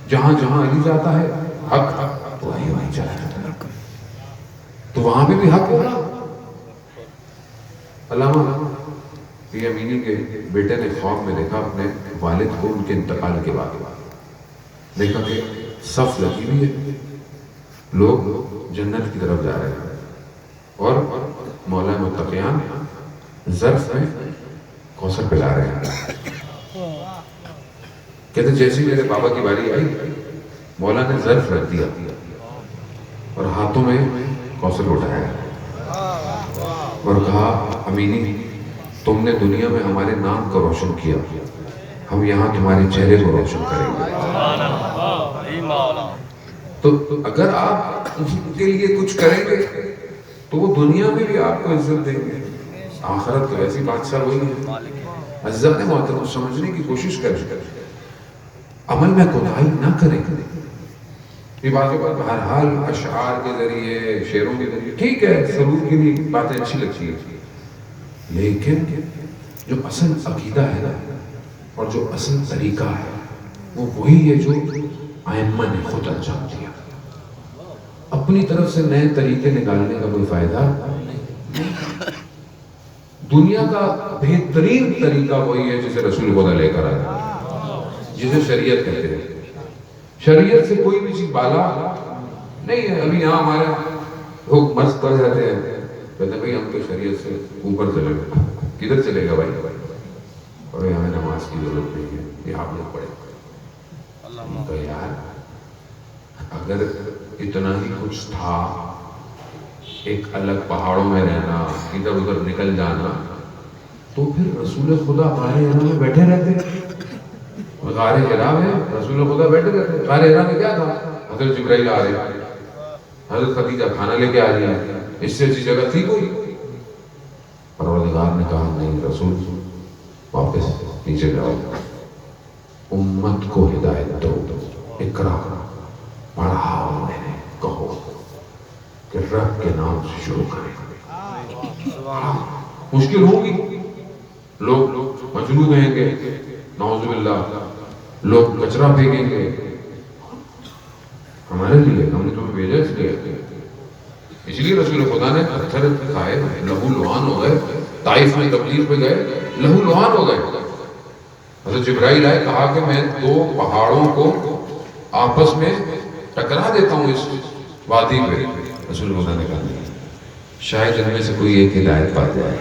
جہاں جہاں علی جاتا ہے حق وہی چلا جاتا ہے, تو وہاں پہ بھی حق ہوگا. علامہ یہ امینی کے بیٹے نے خواب میں دیکھا اپنے والد کو ان کے انتقال کے بعد. دیکھا کہ صف لگی ہوئی ہے, لوگ جنت کی طرف جا رہے ہیں, اور مولا متقیان ظرف میں کوثر پلا رہے ہیں. کہتے جیسے میرے بابا کی باری آئی, مولا نے ظرف رکھ دیا اور ہاتھوں میں کوثر اٹھایا. اور کہا امینی تم نے دنیا میں ہمارے نام کو روشن کیا، ہم یہاں تمہارے چہرے کو روشن کریں گے۔ تو اگر آپ ان کے لیے کچھ کریں گے تو وہ دنیا میں بھی آپ کو عزت دیں گے، آخرت تو ایسی بادشاہ وہی ہے۔ عزت محترم سمجھنے کی کوشش کریں، عمل میں کوتاہی نہ کریں۔ یہ باتوں پر بہرحال اشعار کے ذریعے، شعروں کے ذریعے ٹھیک ہے، سرور کے لیے باتیں اچھی لگتی ہیں، لیکن جو اصل عقیدہ ہے نا اور جو اصل طریقہ ہے وہ وہی ہے جو ائمہ نے خود انجام دیا۔ اپنی طرف سے نئے طریقے نکالنے کا کوئی فائدہ نہیں۔ دنیا کا بہترین طریقہ وہی ہے جسے رسول خدا لے کر آیا، جسے شریعت کہتے ہیں۔ شریعت سے کوئی بھی چیز بالا نہیں ہے۔ ابھی یہاں ہمارے لوگ مست کر جاتے ہیں، کہتے ہیں بھائی ہم تو شریعت سے اوپر چلے گئے۔ کدھر چلے گا بھائی؟ اور ہمیں نماز کی ضرورت نہیں ہے، یہ آپ لوگ پڑھیں۔ تو یار اگر اتنا ہی کچھ تھا، ایک الگ پہاڑوں میں رہنا، ادھر ادھر نکل جانا، تو پھر رسول خدا غار حرا میں بیٹھے رہتے۔ غار حرا میں رسول خدا بیٹھے رہتے۔ غار حرا میں کیا تھا؟ حضرت جبرائیل آ رہے، حضرت خدیجہ کھانا لے کے آ رہی ہے، اس سے اچھی جگہ تھی کوئی؟ پروردگار نے کہا نہیں رسول واپس نیچے جاؤ، امت کو ہدایت دو، اقرا پڑھاؤ، میں نے کہو کہ رب کے نام سے شروع کریں۔ مشکل ہوگی، لوگ مجنون کہیں گے، نعوذ باللہ، لوگ کچرا پھینکیں گے، ہمارے لیے ہم نے تمہیں بھیجا اس لیے رسول خدا نے پتھر کھائے، لہو لعان ہو گئے۔ طائف میں تبلیغ پہ گئے، لہو لعان ہو گئے۔ حضرت جبرائیل آئے، کہا کہ میں دو پہاڑوں کو آپس میں ٹکرا دیتا ہوں اس وادی پہ۔ رسول خدا نے کہا شاید ان میں سے کوئی ایک ہدایت پا جائے،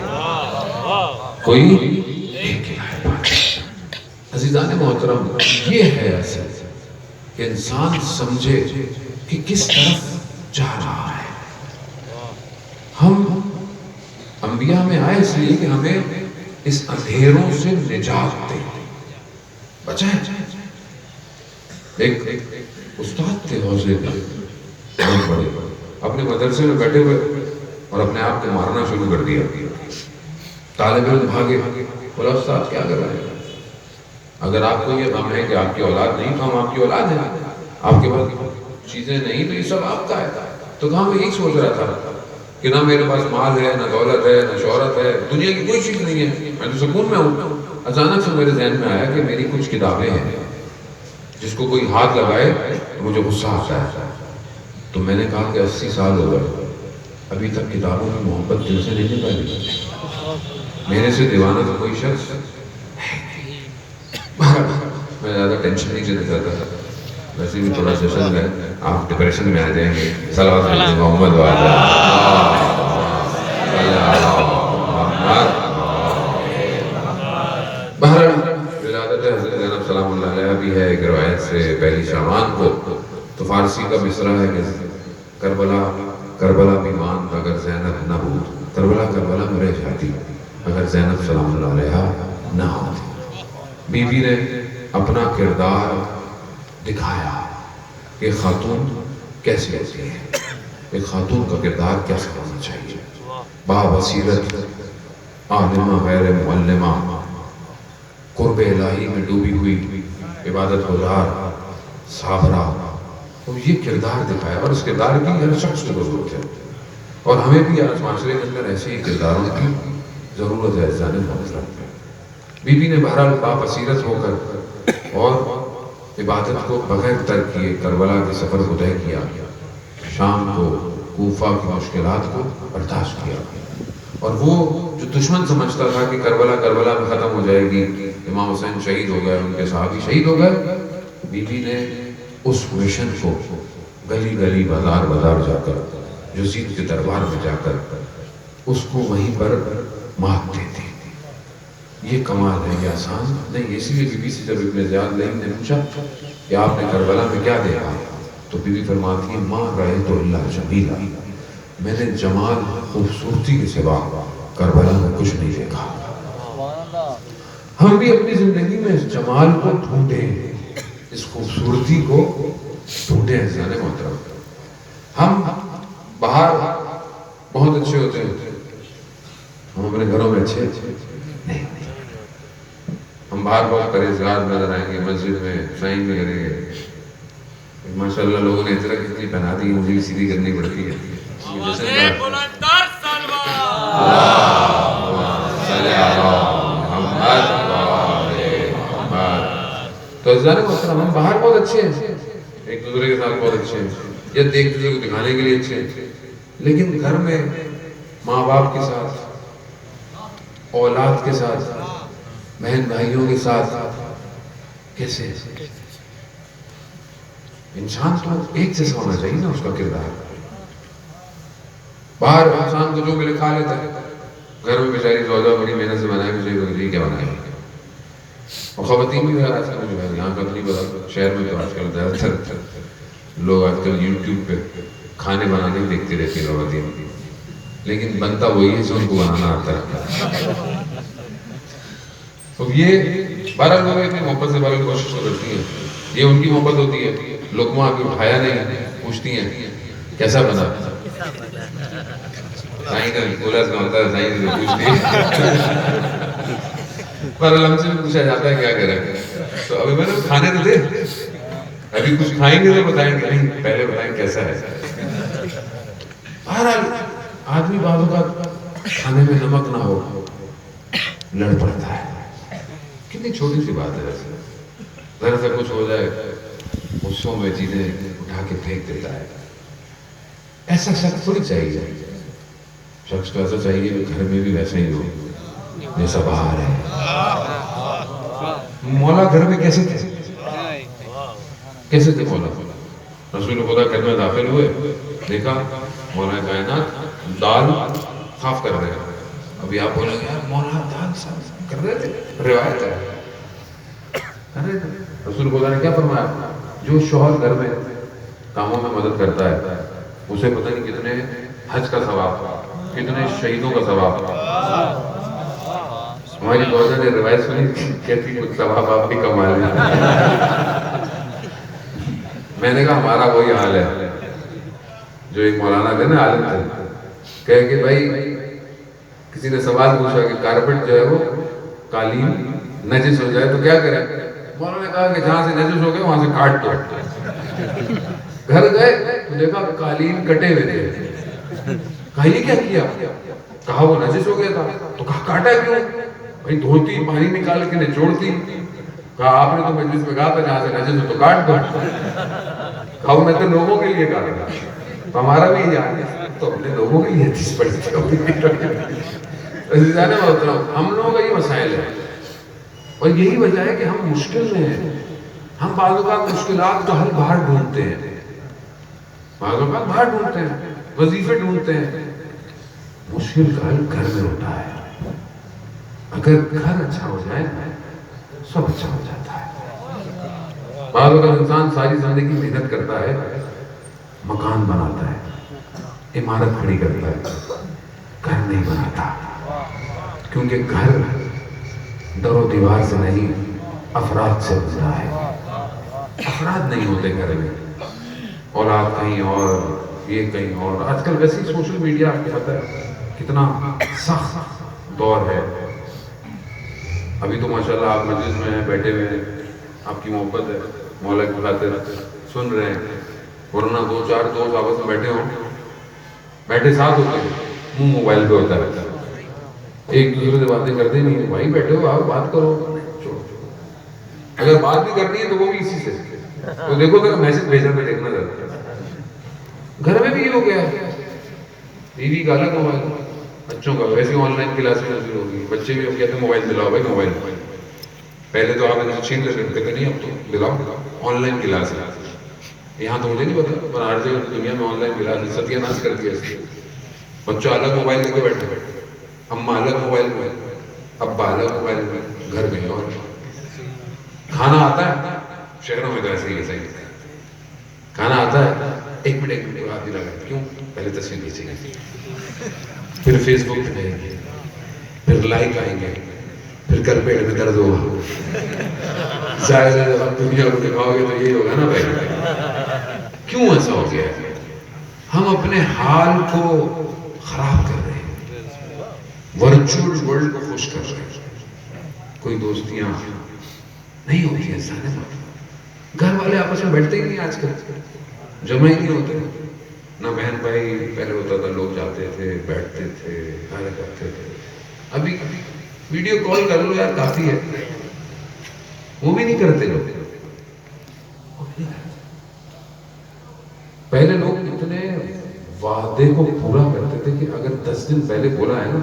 کوئی ایک ہدایت پا جائے۔ عزیزان محترم، یہ ہے اصل کہ انسان سمجھے کہ کس طرف جا رہا ہے۔ ہم انبیاء میں آئے اس لیے کہ ہمیں اس اندھیروں سے نجات دے، بچائیں۔ ایک استاد تھے حوصلے کے بہت بڑے، اپنے مدرسے میں بیٹھے ہوئے اور اپنے آپ کو مارنا شروع کر دیا۔ طالب علم بھاگے، بولا استاد کیا کر رہے ہیں؟ اگر آپ کو یہ غم ہے کہ آپ کی اولاد نہیں تو ہم آپ کی اولاد ہیں، آپ کے پاس چیزیں نہیں تو یہ سب آپ کا ہے۔ تو کہاں میں یہی سوچ رہا تھا کہ نہ میرے پاس مال ہے، نہ دولت ہے، نہ شہرت ہے، دنیا کی کوئی چیز نہیں ہے، میں تو سکون میں ہوں۔ اچانک سے میرے ذہن میں آیا کہ میری کچھ کتابیں ہیں، جس کو کوئی ہاتھ لگائے تو مجھے غصہ آتا ہے۔ تو میں نے کہا کہ 80 سال ہو گئے، ابھی تک کتابوں کی محبت دل سے نہیں نکالی، میرے سے دیوانہ تو کوئی شخص میں زیادہ ٹینشن نہیں لینا چاہتا، ویسے بھی تھوڑا سیشن ہے، آپ ڈپریشن میں آ جائیں گے۔ صلوات علی محمد بہرحال ولادت حضرت زینب سلام اللہ علیہ بھی ہے ایک روایت سے پہلی شعبان کو۔ تو فارسی کا مصرع ہے کہ کربلا بیمان اگر زینب نہ ہوت، کربلا میں رہ جاتی اگر زینب سلام اللہ علیہ نہ ہوتی۔ بی بی نے اپنا کردار دکھایا کہ خاتون کیسے ہوتی ہے، ایک خاتون کا کردار کیسے ہونا چاہیے، بابصیرت، عالمہ غیر معلمہ، قرب الہی میں ڈوبی ہوئی، عبادت گزار، صابرہ، تو یہ کردار دکھایا۔ اور اس کردار کی ہر شخص کو ضرورت ہے، اور ہمیں بھی آج معاشرے کے اندر ایسے ہی کرداروں کی ضرورت ہے۔ عزیزان محترم، بی بی نے بہرحال بابصیرت ہو کر اور عبادت کو بغیر ترک کیے کربلا کے سفر کو طے کیا، شام کو کوفہ کی مشکلات کو برداشت کیا۔ اور وہ جو دشمن سمجھتا تھا کہ کربلا میں ختم ہو جائے گی، امام حسین شہید ہو گئے، ان کے صحابی شہید ہو گئے، بی بی نے اس مشن کو گلی گلی بازار بازار جا کر، یزید کے دربار میں جا کر اس کو وہیں پر مات دے دی۔ یہ کمال ہے، یہ آسان نہیں۔ اسی لیے بی بی سے جب ابن زیاد لئی نے پوچھا کہ آپ نے کربلا میں کیا دیکھا، تو بی بی فرماتی ہے ماں رہے تو اللہ جمیلہ، میں نے جمال خوبصورتی کے سوا کربلا میں کچھ نہیں دیکھا. ہم بھی اپنی زندگی میں اس جمال کو ڈھونڈیں, اس خوبصورتی کو ڈھونڈیں. عزیزان محترم, ہم باہر بہت اچھے ہوتے ہیں, ہم اپنے گھروں میں اچھے نہیں. ہم باہر بہت پرہیزگار نظر آئیں گے, مسجد میں سائن میں کریں گے, ماشاءاللہ لوگوں نے اتنا کتنی پہنا دی, مجھے بھی سیدھی کرنی پڑتی ہے. تو عزیزان محترم, ہم باہر بہت اچھے ہیں, ایک دوسرے کے ساتھ بہت اچھے ہیں, یا ایک دوسرے کو دکھانے کے لیے اچھے ہیں, لیکن گھر میں ماں باپ کے ساتھ, اولاد کے ساتھ, بہن بھائیوں کے ساتھ کیسے؟ انسان تو ایک جیسا ہونا چاہیے نا اس کا کردار. باہر انسان کو جو ملے کھا لیتا ہے, گھر میں بیچاری زوجہ بڑی محنت سے بنائے مجھے کیا بنائے. اور خواتین بھی آج کل جو ہے, یہاں کا نہیں پتا, شہر میں تو آج کل زیادہ تر لوگ آج کل یوٹیوب پہ کھانے بنانے دیکھتے رہتے ہیں خواتین, لیکن بنتا وہی ہے جو ان کو بنانا آتا ہے. تو یہ 12 لوگ اتنی محبت سے بارے کوشش کرتی ہیں, یہ ان کی محبت ہوتی ہے. لقمہ ابھی اٹھایا نہیں, پوچھتی ہیں کیسا بنا, سائن بولا کا ہوتا ہے, سائن پوچھتی ہے, پر ہم سے پوچھا جاتا ہے کیا کریں. تو ابھی میں نے کھانے تو دے, ابھی کچھ کھائیں گے تو بتائیں گے, نہیں پہلے بتائیں کیسا ہے. بہرحال آدمی بعض اوقات کھانے میں نمک نہ ہو لڑ پڑتا ہے. کتنی چھوٹی سی بات ہے, ذرا سا کچھ ہو جائے غصوں میں چیزیں اٹھا کے پھینک دیتا ہے. ایسا شخص تھوڑی چاہیے, شخص تو ایسا چاہیے کہ گھر میں بھی ویسا ہی ہو جیسا باہر ہے. مولا گھر میں کیسے تھے, کیسے تھے مولا؟ رسول خدا گھر میں داخل ہوئے, دیکھا مولا کائنات دال صاف کر رہے ہیں. ابھی آپ بولیں گے یار مولا دال صاف کر رہے تھے, روایت ہے. رسول خدا نے کیا فرمایا, جو شوہر گھر میں کاموں میں مدد کرتا ہے اسے پتہ نہیں کتنے حج کا ثواب, کتنے شہیدوں کا ثواب. ہماری گورنر نے روایت سنی, کہتی کچھ ثواب آپ بھی کما لیں. میں نے کہا ہمارا وہی حال ہے جو ایک مولانا تھے نا, عالم تھے, کہے کہ بھائی کسی نے سوال پوچھا کہ کارپٹ جو ہے وہ قالین نجس ہو جائے تو کیا کریں. مولانا نے کہا کہ جہاں سے نجس ہو گئے وہاں سے کاٹ دو. گھر گئے تو دیکھا قالین کٹے ہوئے تھے. کہا یہ کیا کیا؟ کہا وہ نجس ہو گیا تھا. تو کہا کاٹا کیوں؟ بھائی دھوتی, پانی نکال کے نچوڑتی. کہا آپ نے تو مجلس میں کہا تھا جہاں سے نجس ہو تو کاٹ دو. کہا میں تو لوگوں کے لیے کاٹ رہا, تو ہمارا بھی یہ حال ہے, تو ہم نے لوگوں کے لیے حدیث پڑھی تھی. ہم لوگوں کا یہ مسائل ہے, اور یہی وجہ ہے کہ ہم مشکل میں ہیں. ہم بعض اوقات مشکلات کا حل باہر ڈھونڈتے ہیں, بعض اوقات باہر ڈھونڈتے ہیں, وظیفے ڈھونڈتے ہیں. مشکل کا حل گھر میں ہوتا ہے. اگر گھر اچھا ہو جائے سب اچھا ہو جاتا ہے. بعض اوقات انسان ساری زندگی محنت کرتا ہے, مکان بناتا ہے, عمارت کھڑی کرتا ہے, گھر نہیں بناتا. کیونکہ گھر در و دیوار سے نہیں افراد سے بنتا ہے. افراد نہیں ہوتے گھر میں, اولاد کہیں اور, یہ کہیں اور. آج کل ویسے ہی سوشل میڈیا آپ کو پتہ ہے کتنا سخت دور ہے. ابھی تو ماشاءاللہ آپ مجلس میں ہیں, بیٹھے ہوئے ہیں, آپ کی محبت ہے, مولا کی خاطر سن رہے ہیں. ورنہ 2-4 دوست آپس میں بیٹھے ہوں, بیٹھے ساتھ ہوتے ہیں, منہ موبائل پہ ہوتا ہے, ایک دوسرے سے باتیں کرتے نہیں. بھائی بیٹھے ہو, آپ بات کرو. اگر بات بھی کرنی ہے تو وہ بھی اسی سے. تو دیکھو ذرا میسج بھیجا میں دیکھنا ذرا. گھر میں بھی یہ ہو گیا ہے, بیوی کا الگ موبائل, بچوں کا ویسے آن لائن کلاسیں شروع ہو گئی. بچے بھی اب کہتے ہیں موبائل دلاؤ بھائی موبائل. پہلے تو آپ نے چھین لیتے کہتے نہیں, اب تو دلاؤ, آن لائن کلاس ہے. یہاں تو مجھے نہیں پتا, پر ہر جگہ دنیا میں آن لائن کلاس ستیہ ناش کر دیا. بچوں الگ موبائل لے کے بیٹھے, اماں الگ موبائل میں, ابا الگ موبائل میں, گھر میں. اور کھانا آتا ہے, شہروں میں تو ایسے ہی کھانا آتا ہے, ایک منٹ ہاتھ نہیں لگا. کیوں؟ پہلے تصویر کھینچیں گے, پھر فیس بک پہ جائیں گے, پھر لائک آئیں گے, پھر کل پیٹ میں درد ہوگا. ظاہر ہے جب آپ دنیا کو دکھاؤ گے تو یہی ہوگا نا بھائی. کیوں ایسا ہو گیا ہے؟ ہم اپنے حال کو خراب کر رہے ہیں, ورچوئل ورلڈ کو خوش کر رہے ہیں. کوئی دوستیاں نہیں ہوتی ہیں سارے بات. گھر والے آپس میں بیٹھتے ہی نہیں آج کل, جمع ہی نہیں ہوتے. نہ بہن بھائی, پہلے ہوتا تھا لوگ جاتے تھے, بیٹھتے تھے, کھانا کرتے تھے. ابھی ویڈیو کال کر لو یار کافی ہے, وہ بھی نہیں کرتے لوگ. پہلے لوگ اتنے وعدے کو پورا کرتے تھے کہ اگر 10 دن پہلے بولا ہے نا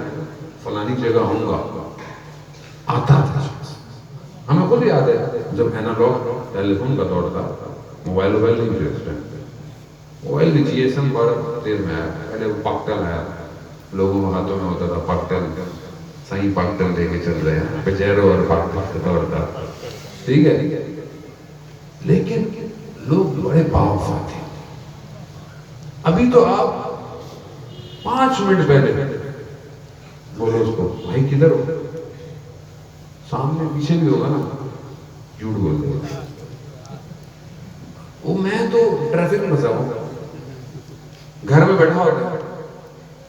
فلانی جگہ آؤں گا, آتا تھا. ہمیں خود یاد ہے جب اینالاگ ٹیلی فون کا دور تھا, موبائل نہیں تھے اس ٹائم. موبائل بھی جی ایس ایم بڑا دیر میں آیا. پہلے وہ پاکٹل آیا, لوگوں کے ہاتھوں میں ہوتا تھا پاکٹل, صحیح پاکٹل لے کے چل رہے ہیں, پجیرو اور پاکٹل کا دور تھا. ٹھیک ہے, لیکن لوگ بڑے باوفا تھے. ابھی تو آپ 5 منٹ پہلے بولو اس کو بھائی کدھر ہو, سامنے پیچھے بھی ہوگا نا, جھوٹ بول دے گا. وہ میں تو ٹریفک میں پھنسا ہوں, گھر میں بیٹھا ہوتا,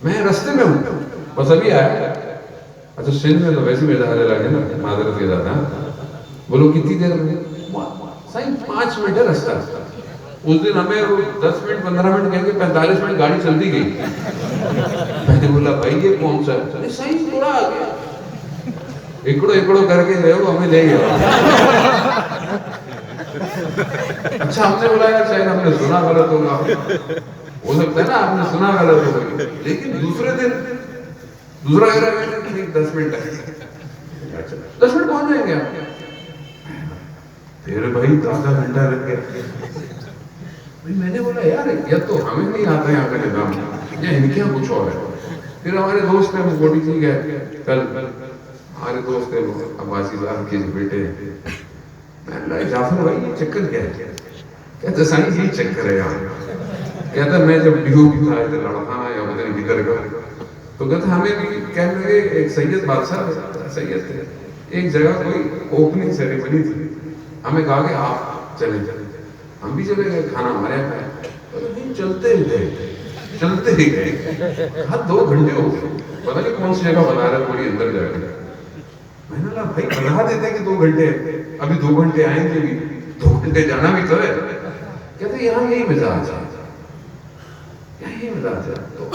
میں رستے میں ہوں, بس ابھی آیا. اچھا سندھ میں تو ویسے بھی ادارے لگے نا, معذرت کے ساتھ. بولو کتنی دیر میں؟ صحیح 5 منٹ ہے رستہ. اس دن ہمیں 10 منٹ 15 منٹ کہیں گے, 45 منٹ گاڑی چلتی گئی. میں نے بولا بھائی یہ کون سا ہے؟ صحیح تھوڑا آ گیا, ایکڑو کر کے گئے ہو, ہمیں لے گیا. اچھا ہم نے بولا یار شاید ہم نے سنا غلط ہوگا, ہو سکتا ہے نا آپ نے سنا غلط ہوگا. لیکن دوسرے دن دوسرا کہہ رہا ہے 10 منٹ ہے. 10 منٹ پہنچ جائیں گے آپ. پھر بھائی آدھا گھنٹہ لگ گیا. میں نے بولا یار یا تو ہمیں نہیں آتا یہاں کا نظام, یا ان کے یہاں کچھ اور ہے. پھر ہمارے دوست ہیں, وہ بوڈی ٹھیک ہے, کل ہمارے دوست ہیں عباسی صاحب کے بیٹے. میں نے بولا جعفر بھائی یہ چکر کیا ہے؟ کہتے سائنس یہی چکر ہے یار. کہتا میں جب ڈیو بھی تھا ادھر لڑکانا یا پتہ نہیں کدھر کا, تو کہتا ہمیں بھی کہنے لگے ایک سید بادشاہ سید تھے, ایک جگہ کوئی اوپننگ سیریمنی تھی, ہمیں کہا کہ آپ چلیں. ہم بھی چلے گئے, کھانا ہمارے یہاں ہے, چلتے ہی گئے. ہاں 2 گھنٹے ہو گئے, پتہ نہیں کون سی جگہ بنا رہا پوری اندر جا کے. میں نے کہا بھائی بنا دیتے کہ 2 گھنٹے, ابھی 2 گھنٹے آئیں گے بھی, 2 گھنٹے جانا بھی تو ہے. کہتے یہاں یہی مزاج ہے, یہی مزاج ہے. تو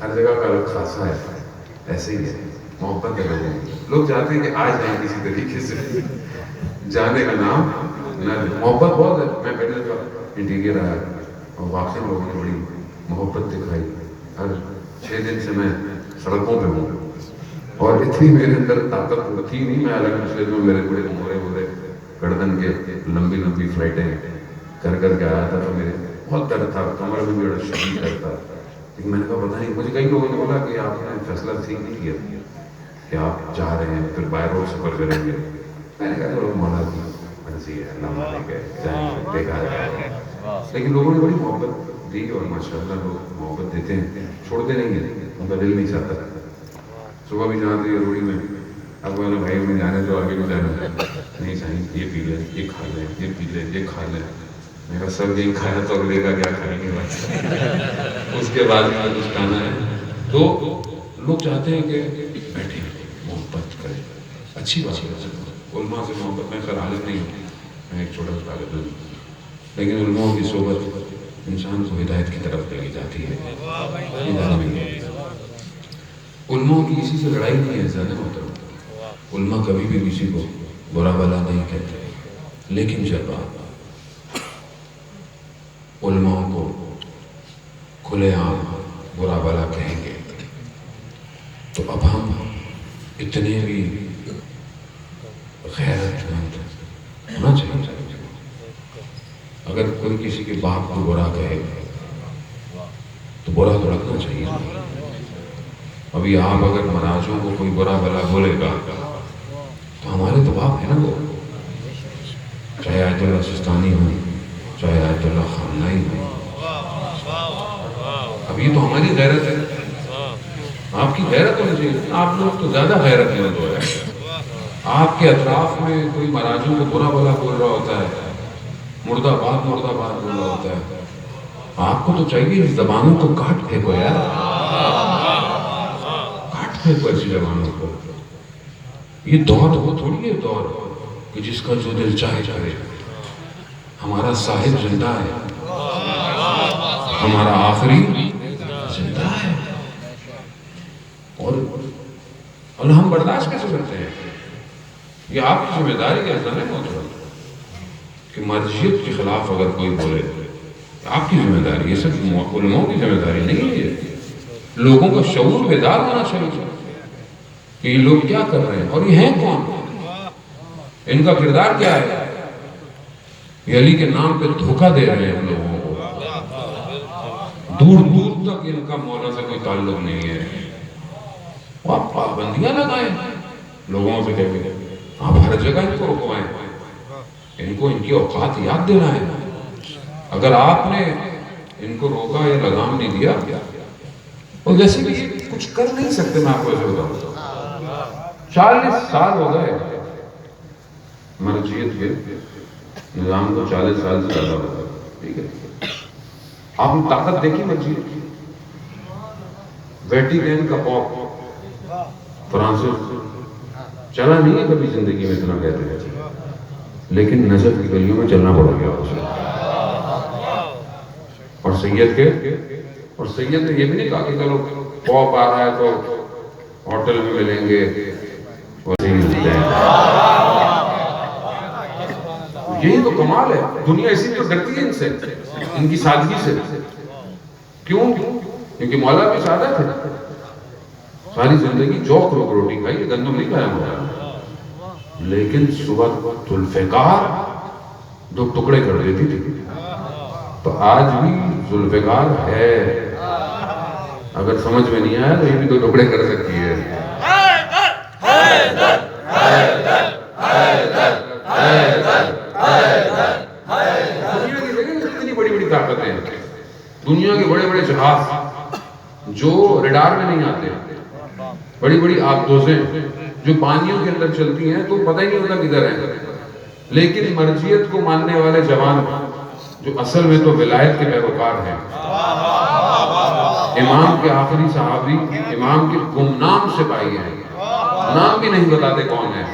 ہر جگہ کا الگ خاصا ہے, ایسے ہی ہے, محبت ہے لوگوں کی. لوگ چاہتے ہیں کہ آ جائیں کسی طریقے سے, جانے کا نام نہ, محبت بہت ہے. میں پہلے کا انٹیریئر آیا اور واقعی لوگوں نے بڑی محبت دکھائی. ہر 6 دن سے میں سڑکوں پہ ہوں, اور اتنی میرے اندر طاقت تھی نہیں. میں الگ مسئلے میں میرے بڑے مورے گردن کے لمبی فلائٹیں کر کے آیا تھا, تو میرے بہت درد تھا, کمر میں میرا شدید درد تھا. لیکن میں نے کہا پتہ نہیں, مجھے کئی لوگوں نے بولا کہ آپ نے فیصلہ ٹھیک نہیں کیا کہ آپ جا رہے ہیں پھر بائی روڈ سفر کریں گے. میں نے کہا چلو مولا کی مرضی ہے, اللہ مالک ہے, دیکھا جائے. لیکن لوگوں نے بڑی محبت دی, اور ماشاء اللہ لوگ محبت دیتے ہیں, چھوڑتے نہیں ہیں, ان کا دل نہیں چاہتا. صبح بھی جاتے ہیں روڑی میں, اب والا بھائی میں جانے تو آگے بھی جانا ہے, نہیں صحیح یہ پی لیں, یہ کھا لیں, یہ پی لیں, یہ کھا لیں. میرا سب یہی کھایا تو اگلے کا کیا کھائیں گے, اس کے بعد میں کچھ کھانا ہے. تو لوگ چاہتے ہیں کہ بیٹھیں محبت کریں, اچھی بات ہے. علماء سے محبت میں خیر عالم نہیں ہوں, میں ایک چھوٹا سا طالب علم, لیکن علماء کی صحبت انسان کو ہدایت کی طرف لے جاتی ہے. علماء کی کسی سے لڑائی نہیں ہے زیادہ محترم, علماء کبھی بھی کسی کو برا بھلا نہیں کہتے. لیکن جب آپ علماء کو کھلے عام برا بھلا کہیں گے تو اب ہم اتنے بھی غیرت مند ہونا چاہیے. اگر کوئی کسی کے باپ کو برا کہے تو برا تو رکھنا چاہیے. ابھی آپ اگر مراجوں کو کوئی برا بھلا بولے گا تو ہمارے تو باپ ہے نا وہ, چاہے آیت اللہ سستانی ہو, چاہے آیت اللہ خامنائی ہو, اب یہ تو ہماری غیرت ہے، آپ کی غیرت ہونی چاہیے. آپ لوگ تو زیادہ غیرت میں تو ہے. آپ کے اطراف میں کوئی مراجو کو برا بلا بول رہا ہوتا ہے، مرد آباد بول رہا ہوتا ہے، آپ کو تو چاہیے اس زبانوں کو کاٹ پھینکو یار، کاٹ پھینکو ایسی زبانوں کو. یہ دور وہ تھوڑی ہے دور کہ جس کا جو دل چاہے کرے. ہمارا صاحب زندہ ہے، ہمارا آخری زندہ ہے، اور ہم برداشت کیسے کرتے ہیں؟ یہ آپ کی ذمہ داری کا ایسا نہیں ہوتا کہ مرجعیت کے خلاف اگر کوئی بولے، آپ کی ذمہ داری، یہ صرف علماء کی ذمہ داری نہیں ہے. لوگوں کا شعور بیدار ہونا چاہیے کہ یہ لوگ کیا کر رہے ہیں اور یہ ہیں کون، ان کا کردار کیا ہے. یہ علی کے نام پہ دھوکہ دے رہے ہیں ہم لوگوں کو، دور دور تک ان کا مولا سے کوئی تعلق نہیں ہے. آپ پابندیاں لگائیں لوگوں سے کہہ کے، آپ ہر جگہ ان کو رکوائیں، ان کو ان کی اوقات یاد دلائیں. اگر آپ نے ان کو روکا یا لگام نہیں دیا، اور ویسے بھی یہ کچھ کر نہیں سکتے. میں آپ کو ایسے بتاؤں 40 سال ہو گئے مرجعیت کے نظام کو، 40 سال سے زیادہ ہو گئے. ٹھیک ہے، آپ نے طاقت دیکھی مرجعیت کی. ویٹیکن کا پاپ فرانسس چلا نہیں ہے کبھی زندگی میں اتنا کہتے ہیں، لیکن نظر کی گلیوں میں چلنا پڑ گیا اسے. اور سید نے یہ بھی نہیں کہا کہ چلو پاپ آ رہا ہے تو ہوٹل میں ملیں گے، ویسے ہی ملتے ہیں. یہی تو کمال ہے. دنیا اسی تو ڈرتی ہے ان سے، ان کی سادگی سے. کیوں؟ کیونکہ مولا بھی سادہ تھے. ساری زندگی جوک روٹی کھائی، گندم نہیں کھایا مولا. لیکن صبح ذوالفقار 2 ٹکڑے کر دیتی تھی. تو آج بھی ذوالفقار ہے، اگر سمجھ میں نہیں آیا تو یہ بھی 2 ٹکڑے کر سکتی ہے. دنیا کی دیکھیں کتنی بڑی بڑی طاقتیں ہیں، دنیا کے بڑے بڑے جہاز جو ریڈار میں نہیں آتے، بڑی بڑی آبدوزیں جو پانیوں کے اندر چلتی ہیں تو پتہ ہی نہیں ہوتا کدھر ہیں. لیکن مرجعیت کو ماننے والے جوان جو اصل میں تو ولایت کے پیروکار ہیں، امام کے آخری صحابی، امام کے گمنام سپاہی ہیں، نام بھی نہیں بتاتے کون ہیں،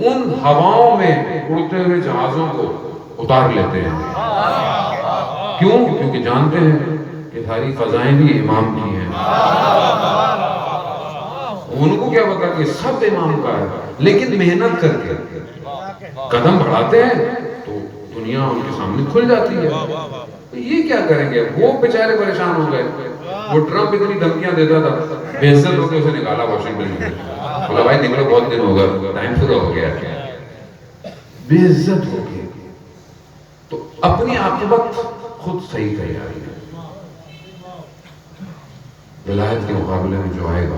ان ہواؤں میں اڑتے ہوئے جہازوں کو اتار لیتے ہیں. کیوں؟ کیونکہ جانتے ہیں کہ ساری فضائیں بھی امام کی ہیں. ان کو کیا پتا کہ سب امام کا ہے، لیکن محنت کر کے قدم بڑھاتے ہیں تو دنیا ان کے سامنے کھل جاتی ہے. یہ کیا کریں گے؟ وہ بیچارے پریشان ہو گئے. وہ ٹرمپ اتنی دھمکیاں دیتا تھا، بے عزت ہو کے اسے نکالا واشنگٹن میں. بولا بھائی نکلو، بہت دن ہو گیا، ٹائم پورا ہو گیا. بے عزت ہو گئے. تو اپنی عاقبت خود صحیح تیاری ہے. ولایت کے مقابلے میں جو آئے گا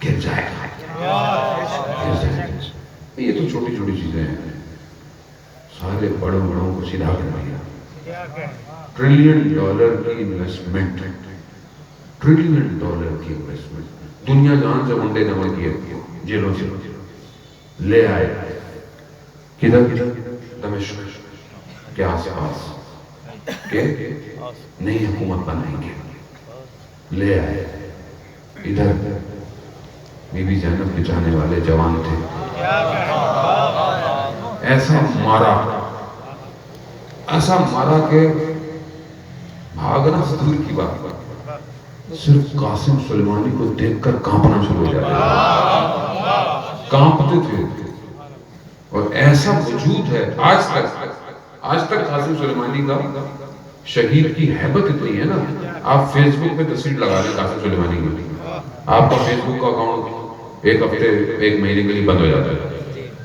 گر جائے گا. یہ تو چھوٹی چھوٹی چیزیں ہیں، سارے بڑوں کو سیدھا کر دیا. $1 ٹریلین کی انویسٹمنٹ، $1 ٹریلین کی انویسٹمنٹ. دنیا جہاں سے منڈے جمع کیے جیلوں سے لے آئے. کدھر؟ دمشق کے آس پاس کہ نئی حکومت بنائیں گے. لے آئے. ادھر بی بی زینب کے چاہنے والے جوان تھے، ایسا مارا کہ بھاگنا دور کی بات، صرف قاسم سلیمانی کو دیکھ کر کانپنا شروع ہو جاتا ہے. کانپتے تھے. اور ایسا وجود ہے آج تک قاسم سلیمانی کا شہید کی ہیبت اتنی ہے نا. آپ فیس بک پہ تصویر لگا لیں قاسم سلیمانی کی، آپ کا فیس بک کا اکاؤنٹ 1 ہفتے 1 مہینے کے لیے بند ہو جاتا ہے.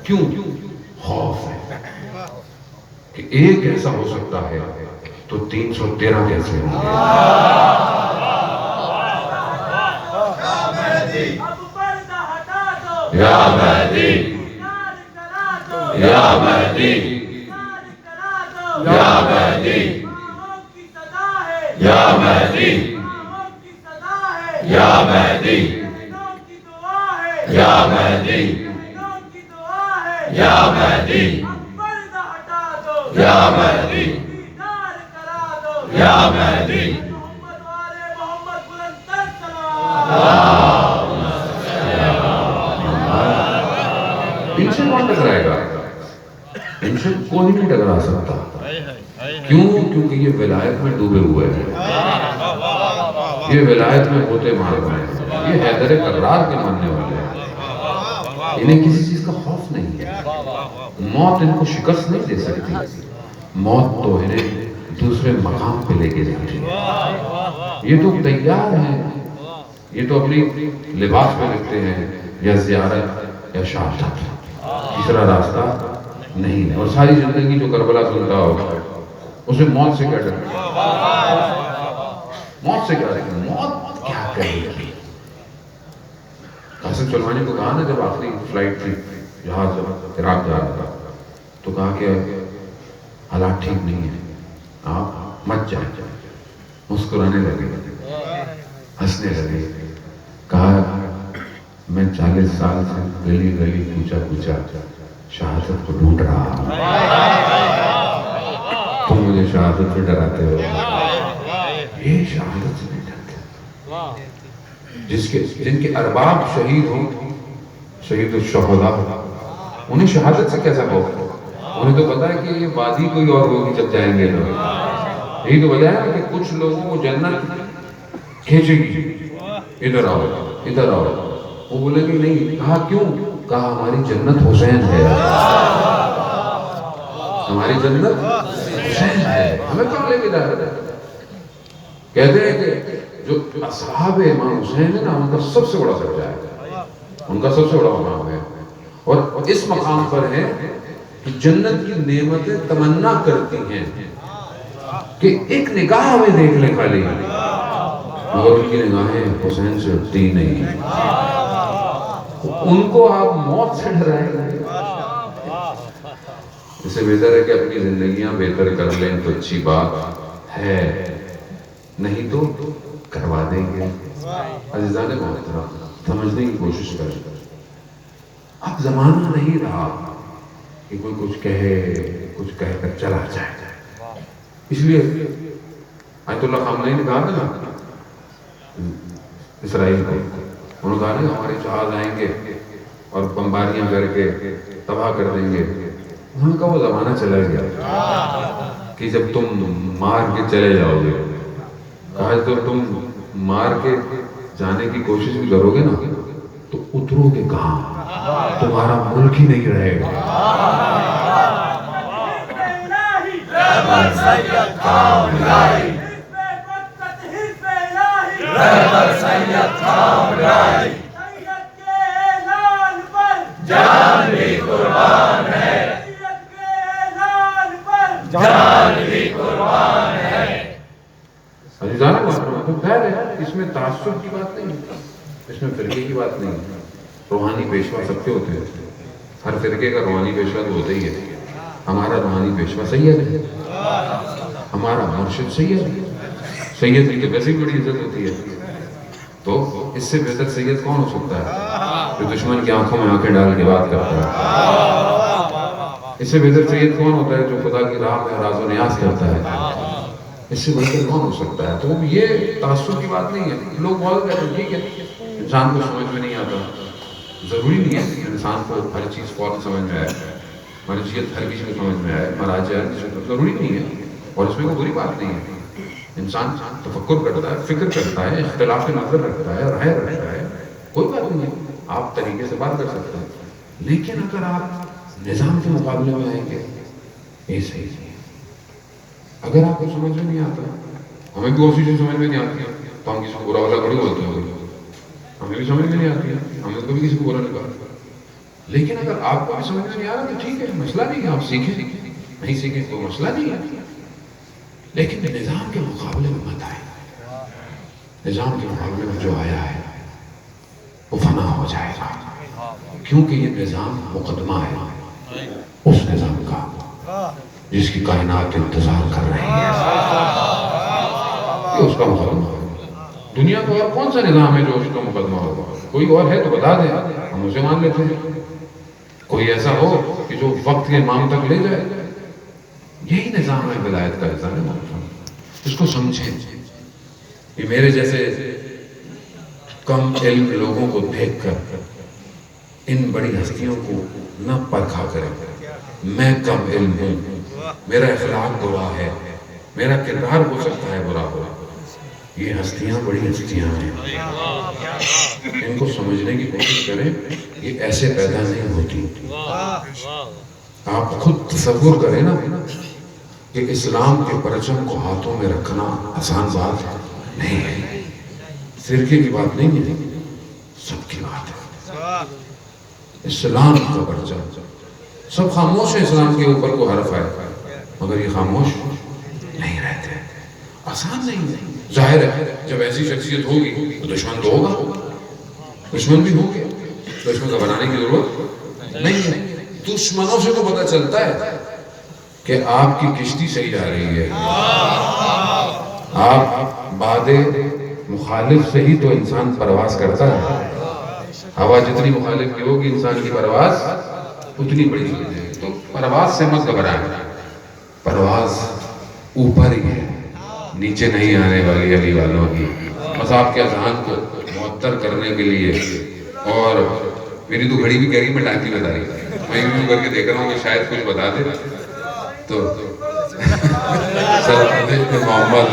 کیوں؟ خوف ہے کہ ایک ایسا ہو سکتا ہے تو 313 کیسے ہوں گے. یا مہدی، یا مہدی، یا مہدی، یا مہدی، یا مہدی امام کی دعا ہے یا مہدی امام کی دعا ہے یا مہدی اب پردہ ہٹا دو یا مہدی دیدار کرا دو یا مہدی محمد والے محمد بلند تر سلام ان سے کون ٹکرائے گا؟ ان سے کوئی نہیں ٹکرا سکتا. کیوں؟ کیونکہ یہ ولایت میں ڈوبے ہوئے ہیں, یہ ولایت میں ہوتے مار رہے ہیں, یہ حیدر کرار کے ماننے والے ہیں. انہیں کسی چیز کا خوف نہیں ہے. موت ان کو شکست نہیں دے سکتی. موت تو انہیں دوسرے مقام پہ لے کے جاتی ہے. یہ تو تیار ہیں, یہ تو اپنی لباس پہ لکھتے ہیں یا زیارت یا شہادت, تیسرا راستہ نہیں ہے. اور ساری زندگی جو کربلا سنتا ہوگا اسے موت سے کیا ڈر ہے؟ موت سے کیا ڈر ہے؟ موت کیا کہے گی؟ قاسم سلیمانی کو کہا نا جب آخری فلائٹ تھی جہاز عراق جا رہا تھا تو کہا کہ حالات ٹھیک نہیں ہیں, آپ مت جائیں. مسکرانے لگے, ہنسنے لگے, کہا میں 40 سال سے گلی گلی پوچھا پوچھا شہادت کو ڈھونڈ رہا ہوں, تم مجھے شہادت سے ڈراتے ہو. یہ شہادت سے نہیں ڈرتے. جن کے ارباب شہید ہوں, شہید الشہداء, انہیں شہادت سے کیسا خوف ہے؟ انہیں تو پتا ہے کہ یہ وادی کوئی اور ہوگی جب جائیں گے لوگ. یہی تو وجہ ہے کہ کچھ لوگوں کو جنت کھینچے گی, ادھر آؤ ادھر آؤ. وہ بولے کہ نہیں. کہا کیوں؟ کہا ہماری جنت حسین ہے, ہماری جنت حسین ہے, ہمیں کیوں لے کے جا رہے ہیں؟ کہتے ہیں کہ جو اصحاب امام حسین ہے نا, ان کا سب سے بڑا درجہ ہے, ان کا سب سے بڑا مقام ہے. اور اس مقام پر ہے کہ جنت کی نعمتیں تمنا کرتی ہیں کہ ایک نگاہ ہمیں دیکھ لیں خالی, مگر ان کی نگاہیں حسین سے ہٹتی نہیں. ان کو آپ موت سے ڈرائیں گے. اس سے بہتر ہے کہ اپنی زندگیاں بہتر کر لیں تو اچھی بات ہے, نہیں تو کروا دیں گے. عزیزان محترم, سمجھنے کی کوشش کریں. اب زمانہ نہیں رہا کہ کوئی کچھ کہہ کر چلا جائے. اس لیے آیت اللہ خامنہی نے کہا تھا نا اسرائیل کو, انہوں نے کہا نا ہمارے جہاز آئیں گے اور بمباریاں کر کے تباہ کر دیں گے. انہوں نے کہا وہ زمانہ چلا گیا کہ جب تم مار کے چلے جاؤ گے. کہا تو تم مار کے جانے کی کوشش بھی کرو گے نا تو اترو گے کہاں؟ تمہارا ملک ہی نہیں رہے گا. سید خام الہی رہبر سید خام الہی سید کے اعلان پر جان بھی قربان ہے, سید کے اعلان پر جان بھی قربان ہے. عزیزان تو خیر ہے, اس میں تعصب کی بات نہیں, اس میں فرقے کی بات نہیں. روحانی پیشوا سب کے ہوتے ہیں, ہر فرقے کا روحانی پیشوا تو ہوتا ہی ہے. ہمارا روحانی پیشوا سید ہے, ہمارا مرشد سید ہے. سید کی تو ویسے ہی بڑی عزت ہوتی ہے, تو اس سے بہتر سید کون ہو سکتا ہے جو دشمن کی آنکھوں میں آنکھیں ڈال کے بات کرتا ہے؟ اس سے بہتر سید کون ہوتا ہے جو خدا کی راہ میں راز و نیاز کرتا ہے؟ اس سے بہتر کون ہو سکتا ہے؟ تو یہ تعصب کی بات نہیں ہے. لوگ بہت کہتے ہیں ٹھیک ہے انسان کو سمجھ میں نہیں آتا, ضروری نہیں ہے کہ انسان کو ہر چیز فوراً سمجھ میں آئے, مرجعیت ہر کسی کو سمجھ میں آئے, مراجع ضروری نہیں ہے, اور اس میں کوئی بری بات نہیں ہے. انسان تفکر کرتا ہے, فکر کرتا ہے, اختلاف نظر رکھتا ہے, رائے رکھتا ہے, کوئی بات نہیں ہے, آپ طریقے سے بات کر سکتے ہیں. لیکن اگر آپ نظام کے مقابلے میں آئیں گے یہ صحیح نہیں ہے. اگر آپ کو سمجھ میں نہیں آتا, ہمیں بھی اسی چیز سمجھ میں نہیں آتی ہے تو ہم کسی کو برا والا بڑی بولتے ہیں, ہمیں بھی سمجھ میں نہیں آتی ہے, ہمیں کبھی کسی کو برا نہیں کہا. لیکن اگر آپ کو بھی سمجھ میں نہیں آ رہا تو ٹھیک ہے, مسئلہ نہیں ہے, آپ سیکھیں, نہیں سیکھیں تو مسئلہ نہیں ہے. لیکن نظام کے مقابلے میں مت آئے. نظام کے مقابلے میں جو آیا ہے وہ فنا ہو جائے گا, کیونکہ یہ نظام مقدمہ ہے اس نظام کا جس کی کائنات انتظار کر رہی ہے. یہ اس کا مقدمہ ہے. دنیا کا اور کون سا نظام ہے جو اس کا مقدمہ ہوگا؟ کوئی اور ہے تو بتا دیں، ہم اسے مان لیتے ہیں. کوئی ایسا ہو کہ جو وقت کے امام تک لے جائے. یہی نظام ہے ولایت کا نظام ہے. اس کو سمجھیں. یہ میرے جیسے کم علم لوگوں کو دیکھ کر ان بڑی ہستیوں کو نہ پرکھا کریں. میں کم علم ہوں، میرا اخلاق برا ہے، میرا کردار ہو سکتا ہے برا ہو. یہ ہستیاں بڑی ہستیاں ہیں، ان کو سمجھنے کی کوشش کریں. یہ ایسے پیدا نہیں ہوتی. آپ خود تصور کریں نا کہ اسلام کے پرچم کو ہاتھوں میں رکھنا آسان بات نہیں ہے. فرقے کی بات نہیں ہے، سب کی بات ہے. اسلام کا پرچم، سب خاموش ہے اسلام کے اوپر کو حرف ہے، مگر یہ خاموش نہیں رہتے. آسان نہیں ہے. ظاہر ہے جب ایسی شخصیت ہوگی تو دشمن تو ہوگا، دشمن بھی ہوں گے. دشمن کا بنانے کی ضرورت نہیں ہے. دشمنوں سے تو پتہ چلتا ہے کہ آپ کی کشتی صحیح جا رہی ہے. آپ باد مخالف سے ہی تو انسان پرواز کرتا ہے. ہوا جتنی مخالف کی ہوگی انسان کی پرواز اتنی بڑی ہو جائے گی. تو پرواز سے مت گھبرائیں. پرواز اوپر ہی ہے، نیچے نہیں آنے والی علی والوں کی. بس آپ کے اذہان کو معطر کرنے کے لیے. اور میری تو گھڑی بھی کہہ رہی میں ٹائم نہیں بتا رہی. میں یوں کر کے دیکھ رہا ہوں کہ شاید کچھ بتا دے. تو سر محمد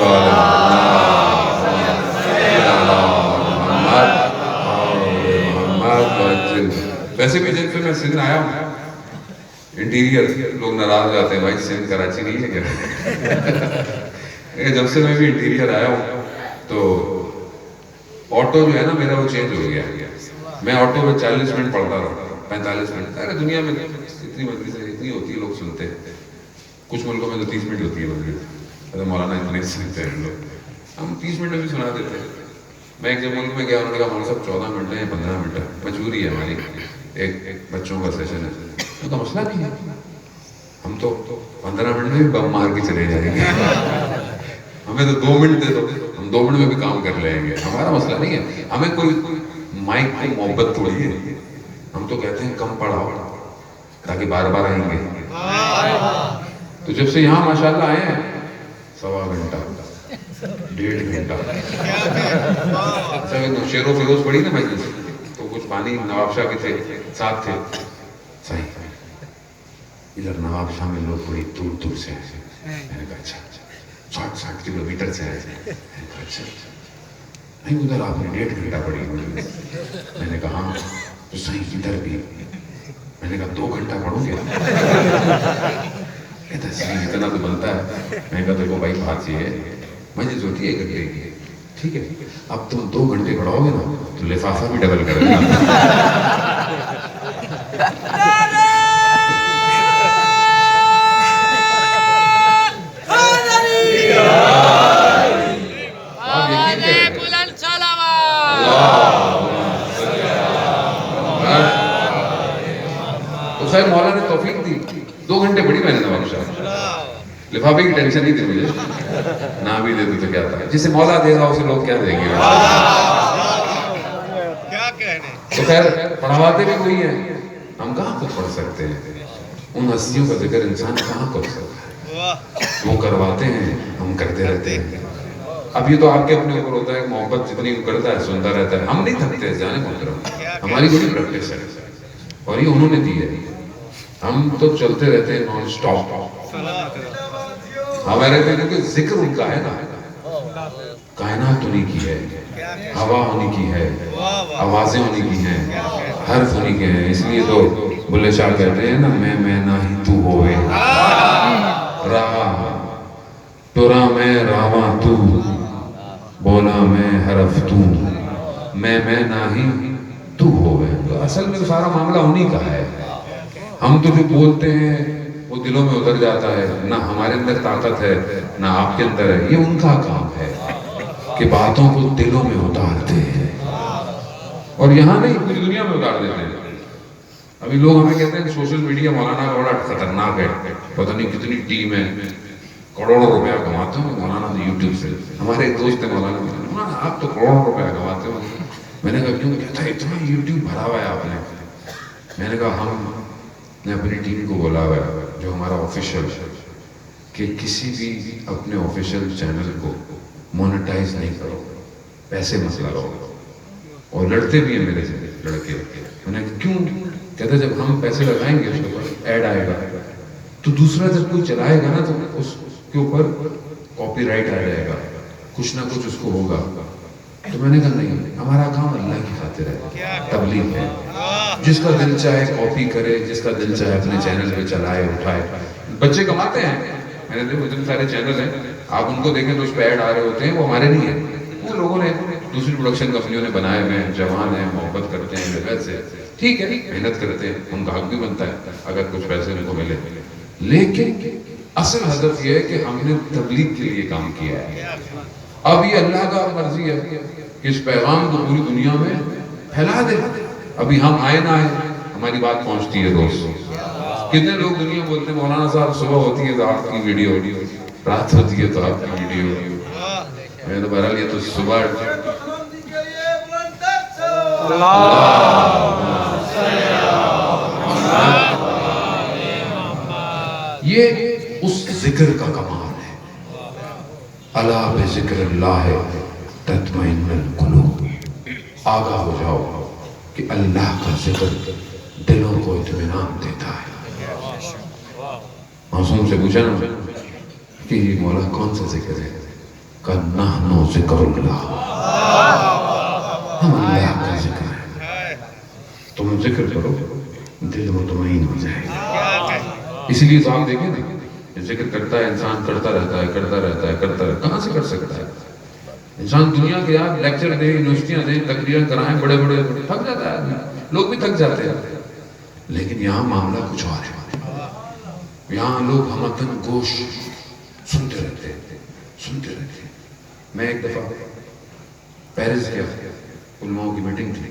ویسے بھی جن پہ میں سندھ آیا ہوں انٹیریئر لوگ ناراض جاتے ہیں، بھائی سندھ کراچی نہیں ہے کیا؟ جب سے میں بھی انٹیریئر آیا ہوں تو آٹو جو ہے نا میرا وہ چینج ہو گیا. میں آٹو میں 40 منٹ پڑھتا رہا، 45 منٹ. ارے دنیا میں اتنی مجلسیں اتنی ہوتی ہے، لوگ سنتے ہیں. کچھ ملکوں میں تو 30 منٹ ہوتی ہے مجلس. مولانا اتنے سنتے ہیں لوگ، ہم 30 منٹ میں بھی سنا دیتے ہیں. میں ایک جب ملک میں گیا، انہوں نے کہا مولانا صاحب 14 منٹ ہے یا 15 منٹ ہے. مجبوری ہے ہماری، ایک بچوں کا سیشن ہے. ان کا مسئلہ نہیں ہے، ہم تو 15 منٹ میں بھی بم مار کے چلے جائیں گے. ہمیں تو 2 منٹ دے دو، ہم 2 منٹ میں بھی کام کر لیں گے. ہمارا مسئلہ نہیں ہے. ہمیں کوئی مائک کی محبت تھوڑی ہے. ہم تو کہتے ہیں کم پڑھاؤ تاکہ بار بار آئیں گے. تو جب سے یہاں ماشاءاللہ آئے ہیں 1.25 گھنٹہ 1.5 گھنٹہ شعر و فیروز پڑھی نا مجلس، تو کچھ پانی نواب شاہ کے تھے ساتھ تھے. صحیح ادھر نواب شاہ میں لوگ بڑی دور دور سے آئے. میں نے کہا اچھا 60 کلومیٹر سے آئے. اچھا نہیں ادھر آپ نے 1.5 گھنٹہ پڑھی. میں نے کہا ہاں تو صحیح ادھر بھی. میں نے کہا 2 گھنٹہ پڑھوں گے؟ کہتا صحیح اتنا تو بنتا ہے. میں نے کہا دیکھو بھائی بات یہ ہے مجلس ہوتی ہے 1 گھنٹے کی، ٹھیک ہے اب تم 2 گھنٹے پڑھاؤ گے نا تو لفافہ بھی ڈبل کر دینا. تو خیر مولا نے توفیق دی. 2 گھنٹے پڑھی میں نے نواب شاہ. لفافے کی ٹینشن نہیں تھی مجھے، نہ بھی دے دو تو کیا تھا. جسے مولا دے گا اسے لوگ کیا دیں گے. تو خیر پڑھواتے بھی وہی ہیں. ہم کہاں خود پڑھ سکتے ہیں؟ ان ہستیوں کا ذکر انسان کہاں کر سکتا ہے؟ وہ کرواتے ہیں، ہم کرتے رہتے ہیں. اب یہ تو آپ کے اپنے اوپر ہوتا ہے. محبت جتنی کرتا ہے سنتا رہتا ہے. ہم نہیں تھکتے جانے محترم، ہماری بڑی پریکٹس ہے اور یہ انہوں نے دی ہے. ہم تو چلتے رہتے ہیں نان سٹاپ. ہمارے کہتے ذکر ان کا ہے نا. کائنات انہی کی ہے، ہوا انہی کی ہے، آوازیں انہی کی ہیں، حرف انہی کے ہیں. اس لیے تو بلے شاہ کہتے ہیں نا میں نہ ہی تو ہوئے رہا تورا میں راواں تو بولا میں حرف تو میں نہ ہی تو ہوئے. تو اصل میں سارا معاملہ انہی کا ہے. ہم تو جو بولتے ہیں وہ دلوں میں اتر جاتا ہے. نہ ہمارے اندر طاقت ہے نہ آپ کے اندر ہے. یہ ان کا کام ہے کہ باتوں کو دلوں میں اتارتے ہیں اور یہاں نہیں پوری دنیا میں اتار دیتے ہیں. ابھی لوگ ہمیں کہتے ہیں کہ سوشل میڈیا مولانا کا بڑا خطرناک ہے، پتہ نہیں کتنی ٹیم ہے، کروڑوں روپیہ کماتے ہیں مولانا یوٹیوب سے. ہمارے ایک دوست ہیں مولانا سنا آپ تو کروڑوں روپے کماتے ہو. میں نے کہا کیوں؟ کہتا ہے اتنا یوٹیوب بھرا ہوا ہے آپ نے. میں نے کہا ہم نے اپنی ٹیم کو بولا ہوا ہے جو ہمارا آفیشیل کہ کسی بھی اپنے آفیشیل چینل کو مونیٹائز نہیں کرو, پیسے مت لگاؤ. اور لڑتے بھی ہیں میرے سے لڑکے. میں نے کہا کیوں؟ کہتا جب ہم پیسے لگائیں گے اس کے اوپر ایڈ آئے گا تو دوسرا جب کوئی چلائے گا نا تو اس کے اوپر کاپی رائٹ آ جائے گا, کچھ نہ کچھ اس کو ہوگا. تو میں نے کہا نہیں, ہمارا کام اللہ کی خاطر ہے, تبلیغ ہے. جس کا دل چاہے کاپی کرے, جس کا دل چاہے اپنے چینل پہ چلائے اٹھائے. بچے کماتے ہیں, میں نے دیکھو اتنے سارے چینل ہیں, آپ ان کو دیکھیں تو اس پہ ایڈ آ رہے ہوتے ہیں, وہ ہمارے نہیں ہیں, وہ لوگوں نے دوسری پروڈکشن کمپنیوں نے بنائے ہوئے ہیں, جوان ہیں, محبت کرتے ہیں لگت سے, ٹھیک ہے محنت کرتے ہیں, ان کا حق بھی بنتا ہے اگر کچھ پیسے ان کو ملے. لیکن اصل ہدف یہ ہے کہ ہم نے تبلیغ کے لیے کام کیا ہے. اب یہ اللہ کا مرضی ہے کہ اس پیغام کو پوری دنیا میں پھیلا دے. ابھی ہم آئے نہ آئے ہماری بات پہنچتی ہے روز. کتنے لوگ دنیا بولتے ہیں مولانا صاحب صبح ہوتی ہے تو آپ کی ویڈیو, رات ہوتی ہے تو آپ کی ویڈیو. میں تو بہرحال یہ تو صبح یہ اس ذکر کا کمال ہے. الا بذکر اللہ تطمئن القلوب. آگاہ ہو جاؤ کہ اللہ کا ذکر دلوں کو اطمینان دیتا ہے. معصوم سے پوچھا نا کہ یہ مولا کون سا ذکر ہے؟ کہ نحن ذکر اللہ, ہم اللہ کا ذکر ہے. تم ذکر کرو دل مطمئن ہو جائے گا. اسی لیے تو آپ دیکھیں نا, ذکر کرتا ہے انسان, کرتا رہتا ہے کرتا رہتا ہے کرتا رہتا ہے. کہاں سے کر سکتا ہے انسان؟ دنیا کے یہاں لیکچر دیں, یونیورسٹیاں دیں, تقریریں کرائیں, بڑے بڑے, تھک جاتا ہے, لوگ بھی تھک جاتے ہیں. لیکن یہاں معاملہ کچھ اور ہے. یہاں لوگ ہمتن گوش سنتے رہتے سنتے رہتے. میں ایک دفعہ پیرس گیا, علماء کی میٹنگ تھی,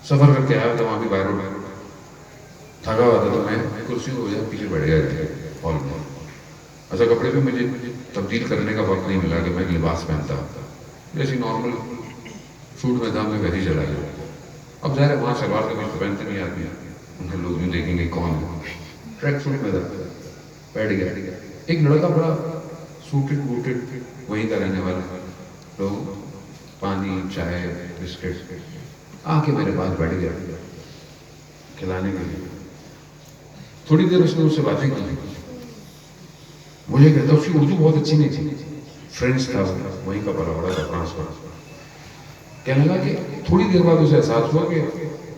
سفر کر کے آیا تھا, وہاں بھی باہر تھکا ہوا تھا, تو میں کرسی کو پیچھے بیٹھ گیا ہال میں. اچھا کپڑے پہ مجھے تبدیل کرنے کا وقت نہیں ملا کہ میں لباس پہنتا, جیسے نارمل سوٹ میں تھا, میں گھر ہی چلا گیا. اب ظاہر ہے وہاں شلوار کمیض تو پہنتے نہیں آدمی, ان کے لوگ بھی دیکھیں گے کون ہے. ٹریک سوٹ میں تھا, بیٹھ گیا. ایک لڑکا بڑا سوٹڈ بوٹڈ وہیں کا رہنے والا, لوگ پانی چائے بسکٹ آ کے میرے پاس بیٹھ گیا کھلانے کے لیے. تھوڑی دیر اس نے مجھ سے باتیں کی. مجھے کہتا, اس کی اردو بہت اچھی نہیں تھی, فرینچ تھا, وہیں کا پلا بڑا تھا, فرانس کا. کہنے لگا کہ تھوڑی دیر بعد اسے احساس ہوا کہ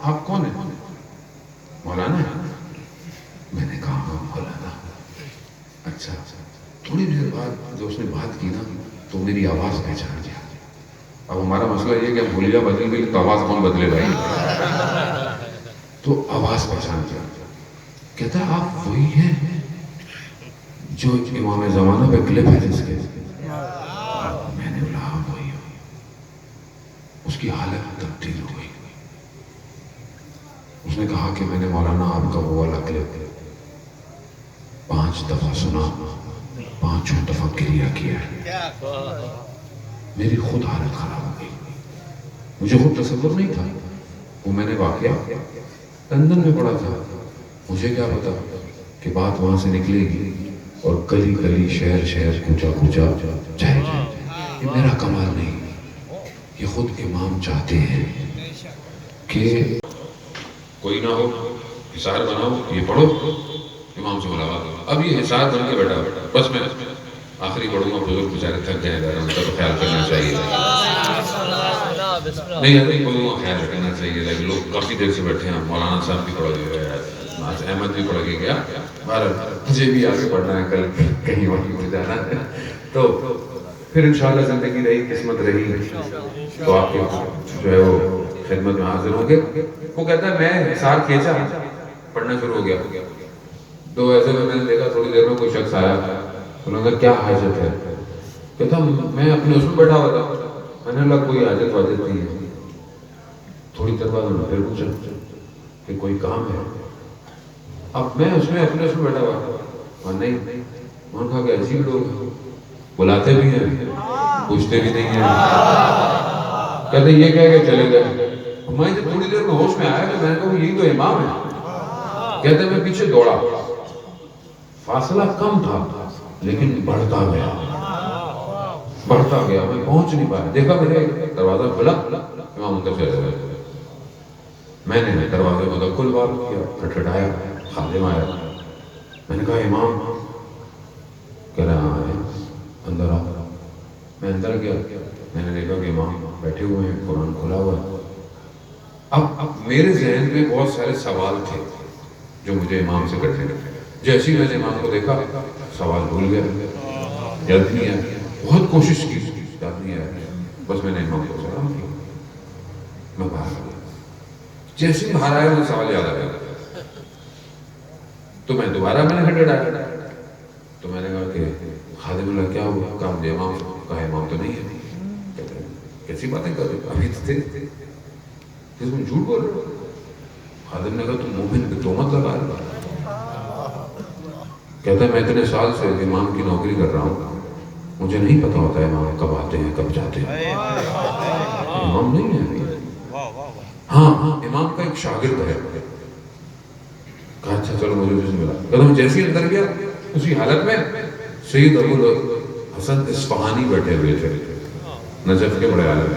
آپ کون ہیں؟ مولانا ہے. میں نے کہا ہاں مولانا. اچھا. تھوڑی دیر بعد جو اس نے بات کی نا تو میری آواز پہچان گیا. اب ہمارا مسئلہ یہ کہ بولیاں بدل گئی تو آواز کون بدلے بھائی؟ تو آواز پہچان گیا. کہتا ہے آپ وہی ہیں جو امام زمانہ پہ کلپ ہے جس کے؟ میں نے بولا ہاں وہی. اس کی حالت تبدیل ہو گئی. اس نے کہا کہ میں نے مولانا آپ کا وہ والا کلپ 5 دفعہ سنا, 5 دفعہ کلیئر کیا ہے. میری خود حالت خراب ہو گئی. مجھے خود تصور نہیں تھا. وہ میں نے واقعہ لندن میں پڑھا تھا, مجھے کیا پتا کہ بات وہاں سے نکلے گی اور گلی گلی شہر شہر کوچا کوچا جائے جائے. یہ میرا کمال نہیں, یہ خود امام چاہتے ہیں کہ کوئی نہ ہو, حصار بناؤ, یہ پڑھو, امام سے ملاقات ہو. اب یہ حصار بن کے بیٹھا, بس میں آخری پڑھوں گا, بزرگ بیچارے تھک گئے, ان کا تو خیال کرنا چاہیے. نہیں ابھی پڑھوں گا, خیال رکھنا چاہیے. لوگ کافی دیر سے بیٹھے ہیں, مولانا صاحب بھی پڑھ گئے, احمد بھی پڑھ کے گیا, مجھے بھی آگے پڑھنا ہے, کل کہیں اور بھی جانا ہے. تو پھر انشاءاللہ زندگی رہی, قسمت رہی تو آپ کے جو ہے وہ خدمت میں حاضر ہوں گے. وہ کہتا ہے میں حصار کھینچا, پڑھنا شروع ہو گیا. تو ایسے میں نے دیکھا تھوڑی دیر میں کوئی شخص آیا, انہوں نے کہا کیا حاجت ہے؟ کہتا میں اپنے اس میں بیٹھا ہوا تھا. میں نے کہا کوئی حاجت واجت نہیں ہے. تھوڑی دیر بعد انہوں نے پھر پوچھا کہ کوئی کام ہے؟ اب میں اس میں اپنے اس میں بیٹھا ہوا تھا, اور نہیں, انہوں نے کہا کہ عجیب لوگ بلاتے بھی ہیں پوچھتے بھی نہیں ہیں. کہتے یہ کہہ کے چلے گئے. میں جب تھوڑی دیر میں ہوش میں آیا کہ میں نے کہا یہی تو امام ہے. کہتے میں پیچھے دوڑا, فاصلہ کم تھا لیکن بڑھتا گیا, میں پہنچ نہیں پایا. دیکھا میرے دروازہ کھلا, امام اندر چلے گئے. میں نے دروازے کو دکل بار کیا, کھٹکھٹایا, خادم آیا. میں نے کہا امام, کہہ رہا ہے اندر آ. میں اندر گیا, میں نے دیکھا کہ امام بیٹھے ہوئے ہیں, قرآن کھلا ہوا ہے. اب میرے ذہن میں بہت سارے سوال تھے جو مجھے امام سے کرنے تھے. جیسے ہی میں نے امام کو دیکھا سوال بھول گیا, یاد نہیں آیا. بہت کوشش کی, یاد نہیں آیا. بس میں نے امام کو سلام کیا, میں باہر آ گیا. جیسے ہی باہر آیا مجھے سوال یاد آ گیا. تو میں دوبارہ میں نے کھٹکھٹایا. تو میں نے کہا کہ خادم اللہ کیا ہوا؟ کہا مجھے امام, کہا امام تو نہیں ہے. کہتے ہیں کیسی باتیں کر رہے ہو, ابھی تو تھے. تم جھوٹ بول رہے ہو. خادم نے کہا تم مومن پہ تہمت لگا رہے ہو. کہتا ہے میں اتنے سال سے امام کی نوکری کر رہا ہوں, مجھے نہیں پتا ہوتا ہے امام کب آتے ہیں کب جاتے ہیں. امام نہیں ہے. ہاں امام کا ایک شاگرد ہے. کہا اچھا چلو مجھے جس ملا. کہتا میں جیسے ہی اندر گیا اسی حالت میں سید ابو الحسن اصفہانی بیٹھے ہوئے تھے, نجف کے بڑے عالم.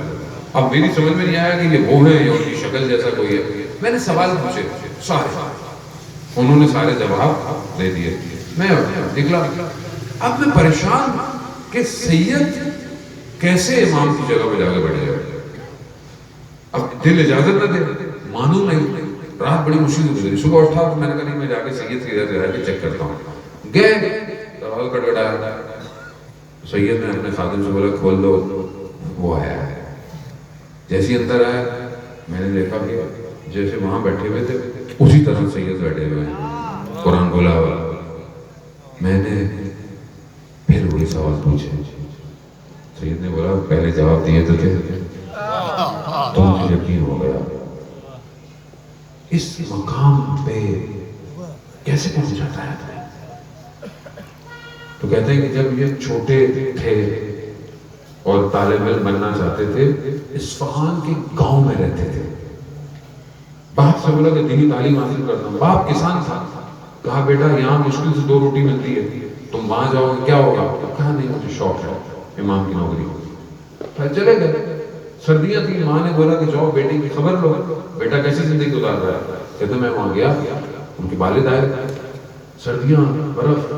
اب میری سمجھ میں نہیں آیا کہ یہ وہ ہیں یا ان کی شکل جیسا کوئی ہے. میں نے سوال پوچھے سارے, انہوں نے سارے جواب دے دیے. میں نکلا. اب میں پریشان کہ سید کیسے امام کی جگہ پہ جا کے بیٹھ جائے. اب دل اجازت نہ دے, مانوں نہیں. رات بڑی مشکل سے گزری. صبح اٹھا تو میں نے کہا نہیں میں جا کے سید کی جگہ جا کے چیک کرتا ہوں. گئے, دروازہ کھٹکھٹایا. سید نے اپنے خادم سے بولا کھول دو, وہ آیا ہے. جیسے اندر آیا میں نے دیکھا کہ جیسے وہاں بیٹھے ہوئے تھے اسی طرح سید بیٹھے ہوئے ہیں, قرآن کھولا ہوا. میں نے پھر وہی سوال پوچھے. سید نے بولا پہلے جواب دیے تو تھے, تو مجھے یقین ہو گیا. اس مقام پہ کیسے پہنچ جاتا ہے؟ تو کہتے ہیں کہ جب یہ چھوٹے تھے اور طالب علم بننا چاہتے تھے, اصفہان کے گاؤں میں رہتے تھے. باپ سے بولا کہ دینی تعلیم حاصل کرتا ہوں. باپ کسان تھا. کہا بیٹا یہاں مشکل سے 2 روٹی ملتی ہے, تم وہاں جاؤ گے کیا ہوگا؟ کہا نہیں مجھے شوق ہے امام کی نوکری. پھر چلے گئے. سردیاں تھی, ماں نے بولا کہ جاؤ بیٹی کی خبر لو, بیٹا کیسی زندگی گزار رہا ہے. کہتے میں وہاں گیا, ان کے والد آئے. سردیاں, برف,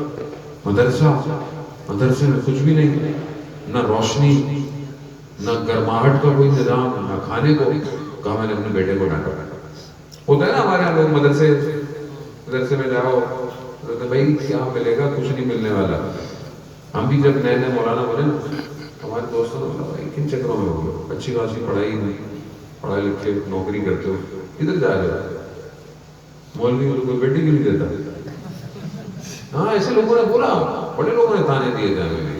مدرسے میں کچھ بھی نہیں, نہ روشنی, نہ گرماہٹ کا کوئی نظام, نہ کھانے کو. کہا میں نے اپنے بیٹے کو ڈانٹا. ہوتا ہے نا ہمارے یہاں لوگ مدرسے میں جاؤ, بھائی کیا ملے گا, کچھ نہیں ملنے والا. ہم بھی جب نئے مولانا بنے نا, ہمارے دوستوں نے بولا بھائی کن چکروں میں ہو گئے, اچھی خاصی پڑھائی نہیں, پڑھائی لکھ کے نوکری کرتے ہو, کدھر جا رہے ہو؟ مولوی کوئی بیٹی بھی نہیں دیتا. ہاں ایسے لوگوں نے بولا, بڑے لوگوں نے تانے دیے جانے میں.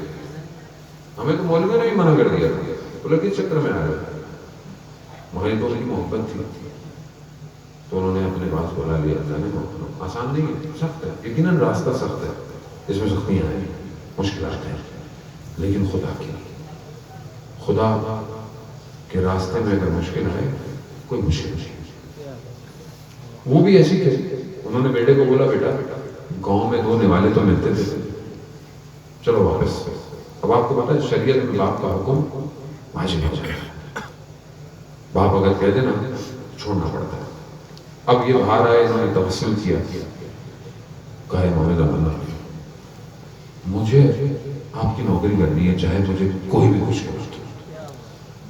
ہمیں تو مولوی نے بھی منع کر دیا. بولا کس چکر میں آ رہے؟ وہیں تو ان کی محبت تھی تو انہوں نے اپنے پاس بولا لیا. آسان نہیں ہے, سخت ہے, یقیناً راستہ سخت ہے, اس میں سختیاں ہیں, مشکلات ہیں, لیکن خدا کے راستے میں اگر مشکل ہے کوئی مشکل نہیں. وہ بھی ایسی کہ انہوں نے بیٹے کو بولا بیٹا گاؤں میں 2 نوالے تو ملتے تھے, چلو واپس. اب آپ کو پتا ہے شریعت میں باپ کا حکم واجب ہو جائے. باپ اگر کہہ دے نا چھوڑنا پڑتا ہے. اب یہ باہر آئے, انہوں نے تبسم کیا, کہا محمد اللہ مجھے آپ کی نوکری کرنی ہے, چاہے مجھے کوئی بھی کچھ کرے,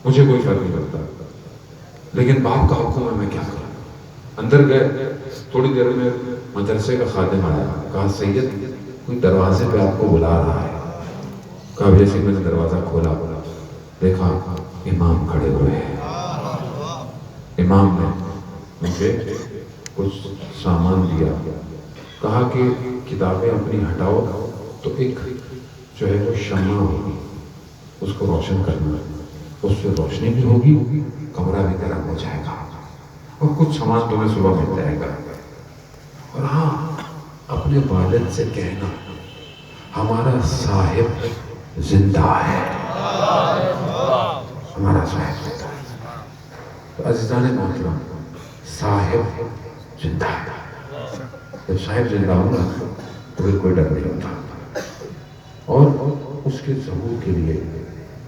مجھے کوئی فرق نہیں پڑتا, لیکن باپ کا حکم ہے, میں کیا کروں. اندر گئے, تھوڑی دیر میں مدرسے کا خادم آیا. کہا سید کوئی دروازے پہ آپ کو بلا رہا ہے. کہا جیسے میں نے دروازہ کھولا, دیکھا امام کھڑے ہوئے ہیں. امام نے مجھے کچھ سامان دیا, کہا کہ کتابیں اپنی ہٹاؤ تو ایک جو ہے وہ شمع ہوگی, اس کو روشن کرنا, اس سے روشنی بھی ہوگی, کمرہ بھی گرم ہو جائے گا, اور کچھ سامان تمہیں صبح مل جائے گا. اور ہاں اپنے والد سے کہنا ہمارا صاحب زندہ ہے. ہمارا صاحب ہوتا ہے. تو عزیزان محترم، صاحب زندہ ہے. جب صاحب زندہ ہوگا تو پھر کوئی ڈر نہیں ہوتا. اور اس کے ظہور کے لیے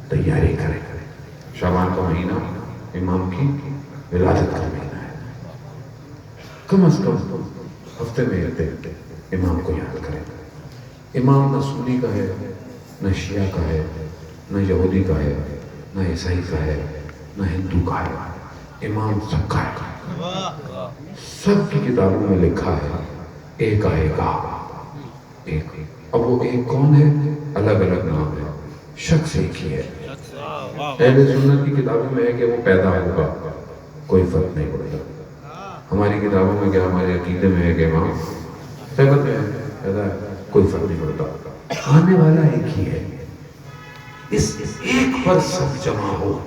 تیاری کرے. شعبان کا مہینہ امام کی ولادت کا مہینہ ہے. کم از کم ہفتے میں ایک دن امام کو یاد کریں. امام نہ سنی کا ہے، نہ شیعہ کا ہے، نہ یہودی کا ہے، نہ عیسائی کا ہے، نہ ہندو کا ہے. امام سب کا ہے. سب کی کتابوں میں لکھا ہے ایک آئے گا. ایک. اب وہ ایک کون ہے؟ الگ الگ نام ہے، شخص ایک ہی ہے. اہل سنت کی کتابوں میں ہے کہ وہ پیدا ہوگا، کوئی فرق نہیں پڑتا. ہماری کتابوں میں کیا، ہمارے عقیدے میں ہے کہ امام پیدا ہے، کوئی فرق نہیں پڑتا. آنے والا ایک ہی ہے. اس ایک پر سب جمع ہو،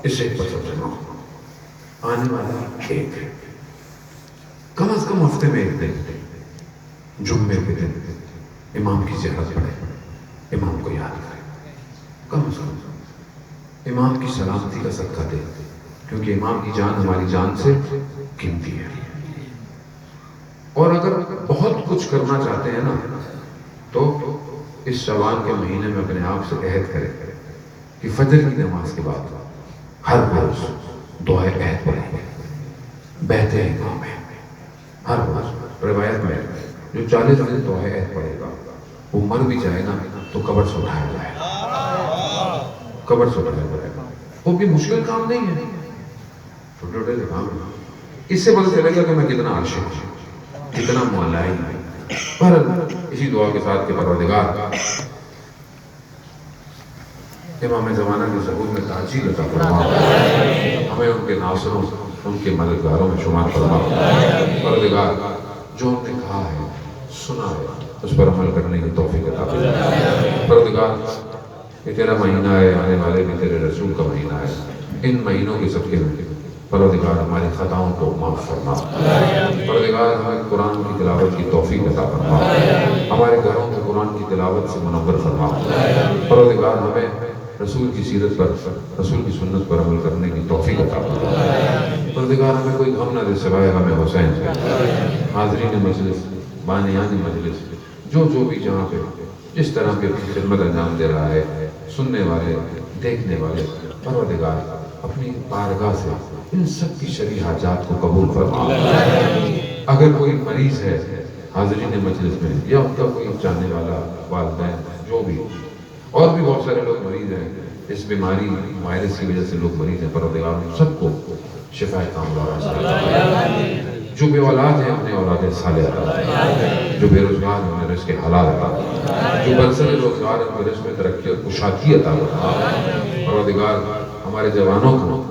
اس ایک پر سب جمع ہو. آنے والا ایک ہے. کم از کم ہفتے میں ایک دن، جمعے کے دن امام کی زیارت پڑھے، امام کو یاد کرے. کم از کم امام کی سلامتی کا صدقہ دے، کیونکہ امام کی جان ہماری جان سے قیمتی ہے. اور اگر بہت کچھ کرنا چاہتے ہیں نا تو اس شعبان کے مہینے میں اپنے آپ سے عہد کرے کہ فجر کی نماز کے بعد ہر روز دعائے عہد پڑھیں گے. بیعت امام ہے ہر روز. روایت میں جو 40 دن دعائے عہد پڑھے گا وہ مر بھی جائے نا تو قبر سے اٹھایا جائے گا. قبر سے اٹھایا جائے گا. وہ بھی مشکل کام نہیں ہے، چھوٹے چھوٹے کام ہے. اس سے پتہ چلے گا کہ میں کتنا عاشق ہوں، کتنا مولائی ہوں. پر اسی دعا کے ساتھ کہ پروردگار امام زمانہ کے ظہور میں تاجیل عطا فرما، ہمیں ان کے ناصروں، ان کے مددگاروں میں شمار فرما. پروردگار جو ہم نے کہا ہے، سنا ہے، اس پر عمل کرنے کی توفیق عطا فرما. پروردگار یہ تیرا مہینہ ہے، آنے والے بھی تیرے رسول کا مہینہ ہے. ان مہینوں کے صدقے میں پروردگار ہماری خطاؤں کو معاف فرما. پروردگار ہمیں قرآن کی تلاوت کی توفیق عطا فرما. ہمارے گھروں کو قرآن کی تلاوت سے منور فرما. پروردگار ہمیں رسول کی سیرت پر، رسول کی سنت پر عمل کرنے کی توفیق عطا فرما. پروردگار ہمیں کوئی غم نہ دے سوائے غم حسین سے. حاضرین مجلس، بانیان مجلس، جو بھی جہاں پہ جس طرح کی خدمت انجام دے رہا ہے، سننے والے، دیکھنے والے، پروردگار اپنی بارگاہ سے ان سب کی شرعی حاجات کو قبول فرما. اگر کوئی مریض ہے حاضرین مجلس میں، یا ان کا کوئی چاہنے والا، والدین، جو بھی، اور بھی بہت سارے لوگ مریض ہیں، اس بیماری وائرس کی وجہ سے لوگ مریض ہیں، پروردگار ان سب کو شفا کاملہ عطا فرما. جو بے اولاد ہیں انہیں اولاد صالحہ عطا فرما. جو بے روزگار ہیں انہیں رزق حلال عطا فرما. جو برسر روزگار ہیں انہیں رزق میں ترقی اور کشادگی عطا فرما. پروردگار ہمارے جوانوں کو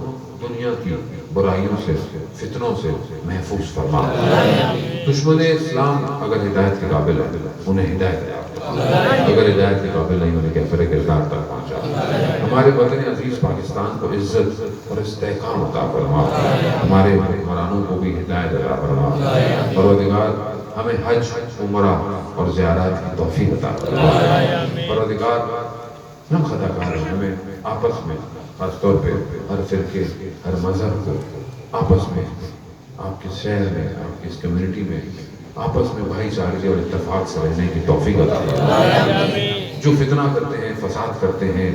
دنیا کی برائیوں سے، فتنوں سے محفوظ فرما. دشمن اسلام اگر ہدایت کے قابل ہے انہیں ہدایت عطا فرما. اگر ہدایت کے قابل نہیں انہیں کیفر کردار تک پہنچا. ہمارے وطن عزیز پاکستان کو عزت اور استحکام عطا فرما. ہمارے حکمرانوں کو بھی ہدایت عطا فرما. پروردگار ہمیں حج، عمرہ اور زیارات کی توفیق عطا فرما. پروردگار ہم خطا کار ہیں، ہمیں آپس میں، خاص طور پہ ہر فرقے، ہر مذہب کو آپس میں، آپ کے شہر میں، آپ کی اس کمیونٹی میں آپس میں بھائی چارگی اور اتفاق سے رہنے کی توفیق عطا فرما. جو فتنہ کرتے ہیں، فساد کرتے ہیں،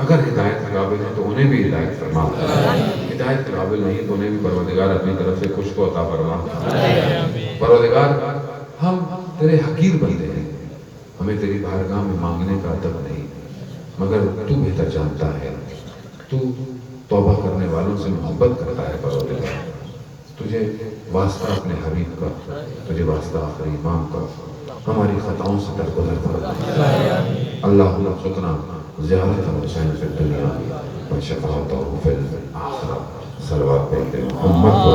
اگر ہدایت کے قابل ہیں تو انہیں بھی ہدایت فرما. ہدایت کے قابل نہیں تو انہیں بھی پروردگار اپنی طرف سے کچھ کو عطا فرما. پروردگار ہم تیرے حقیر بندے ہیں، ہمیں تیری بارگاہ میں مانگنے کا ادب نہیں، مگر تو بہتر جانتا ہے. تو توبہ کرنے والوں سے محبت کرتا ہے. پروردگار تجھے واسطہ اپنے حبیب کا، تجھے واسطہ آخری امام کا ہماری خطاؤں سے درگزر فرما. اللہم ارزقنا زیارت حسین فی الدنیا و شفاعتہ فی الآخرہ. صلوات پڑھتے ہیں محمد کو.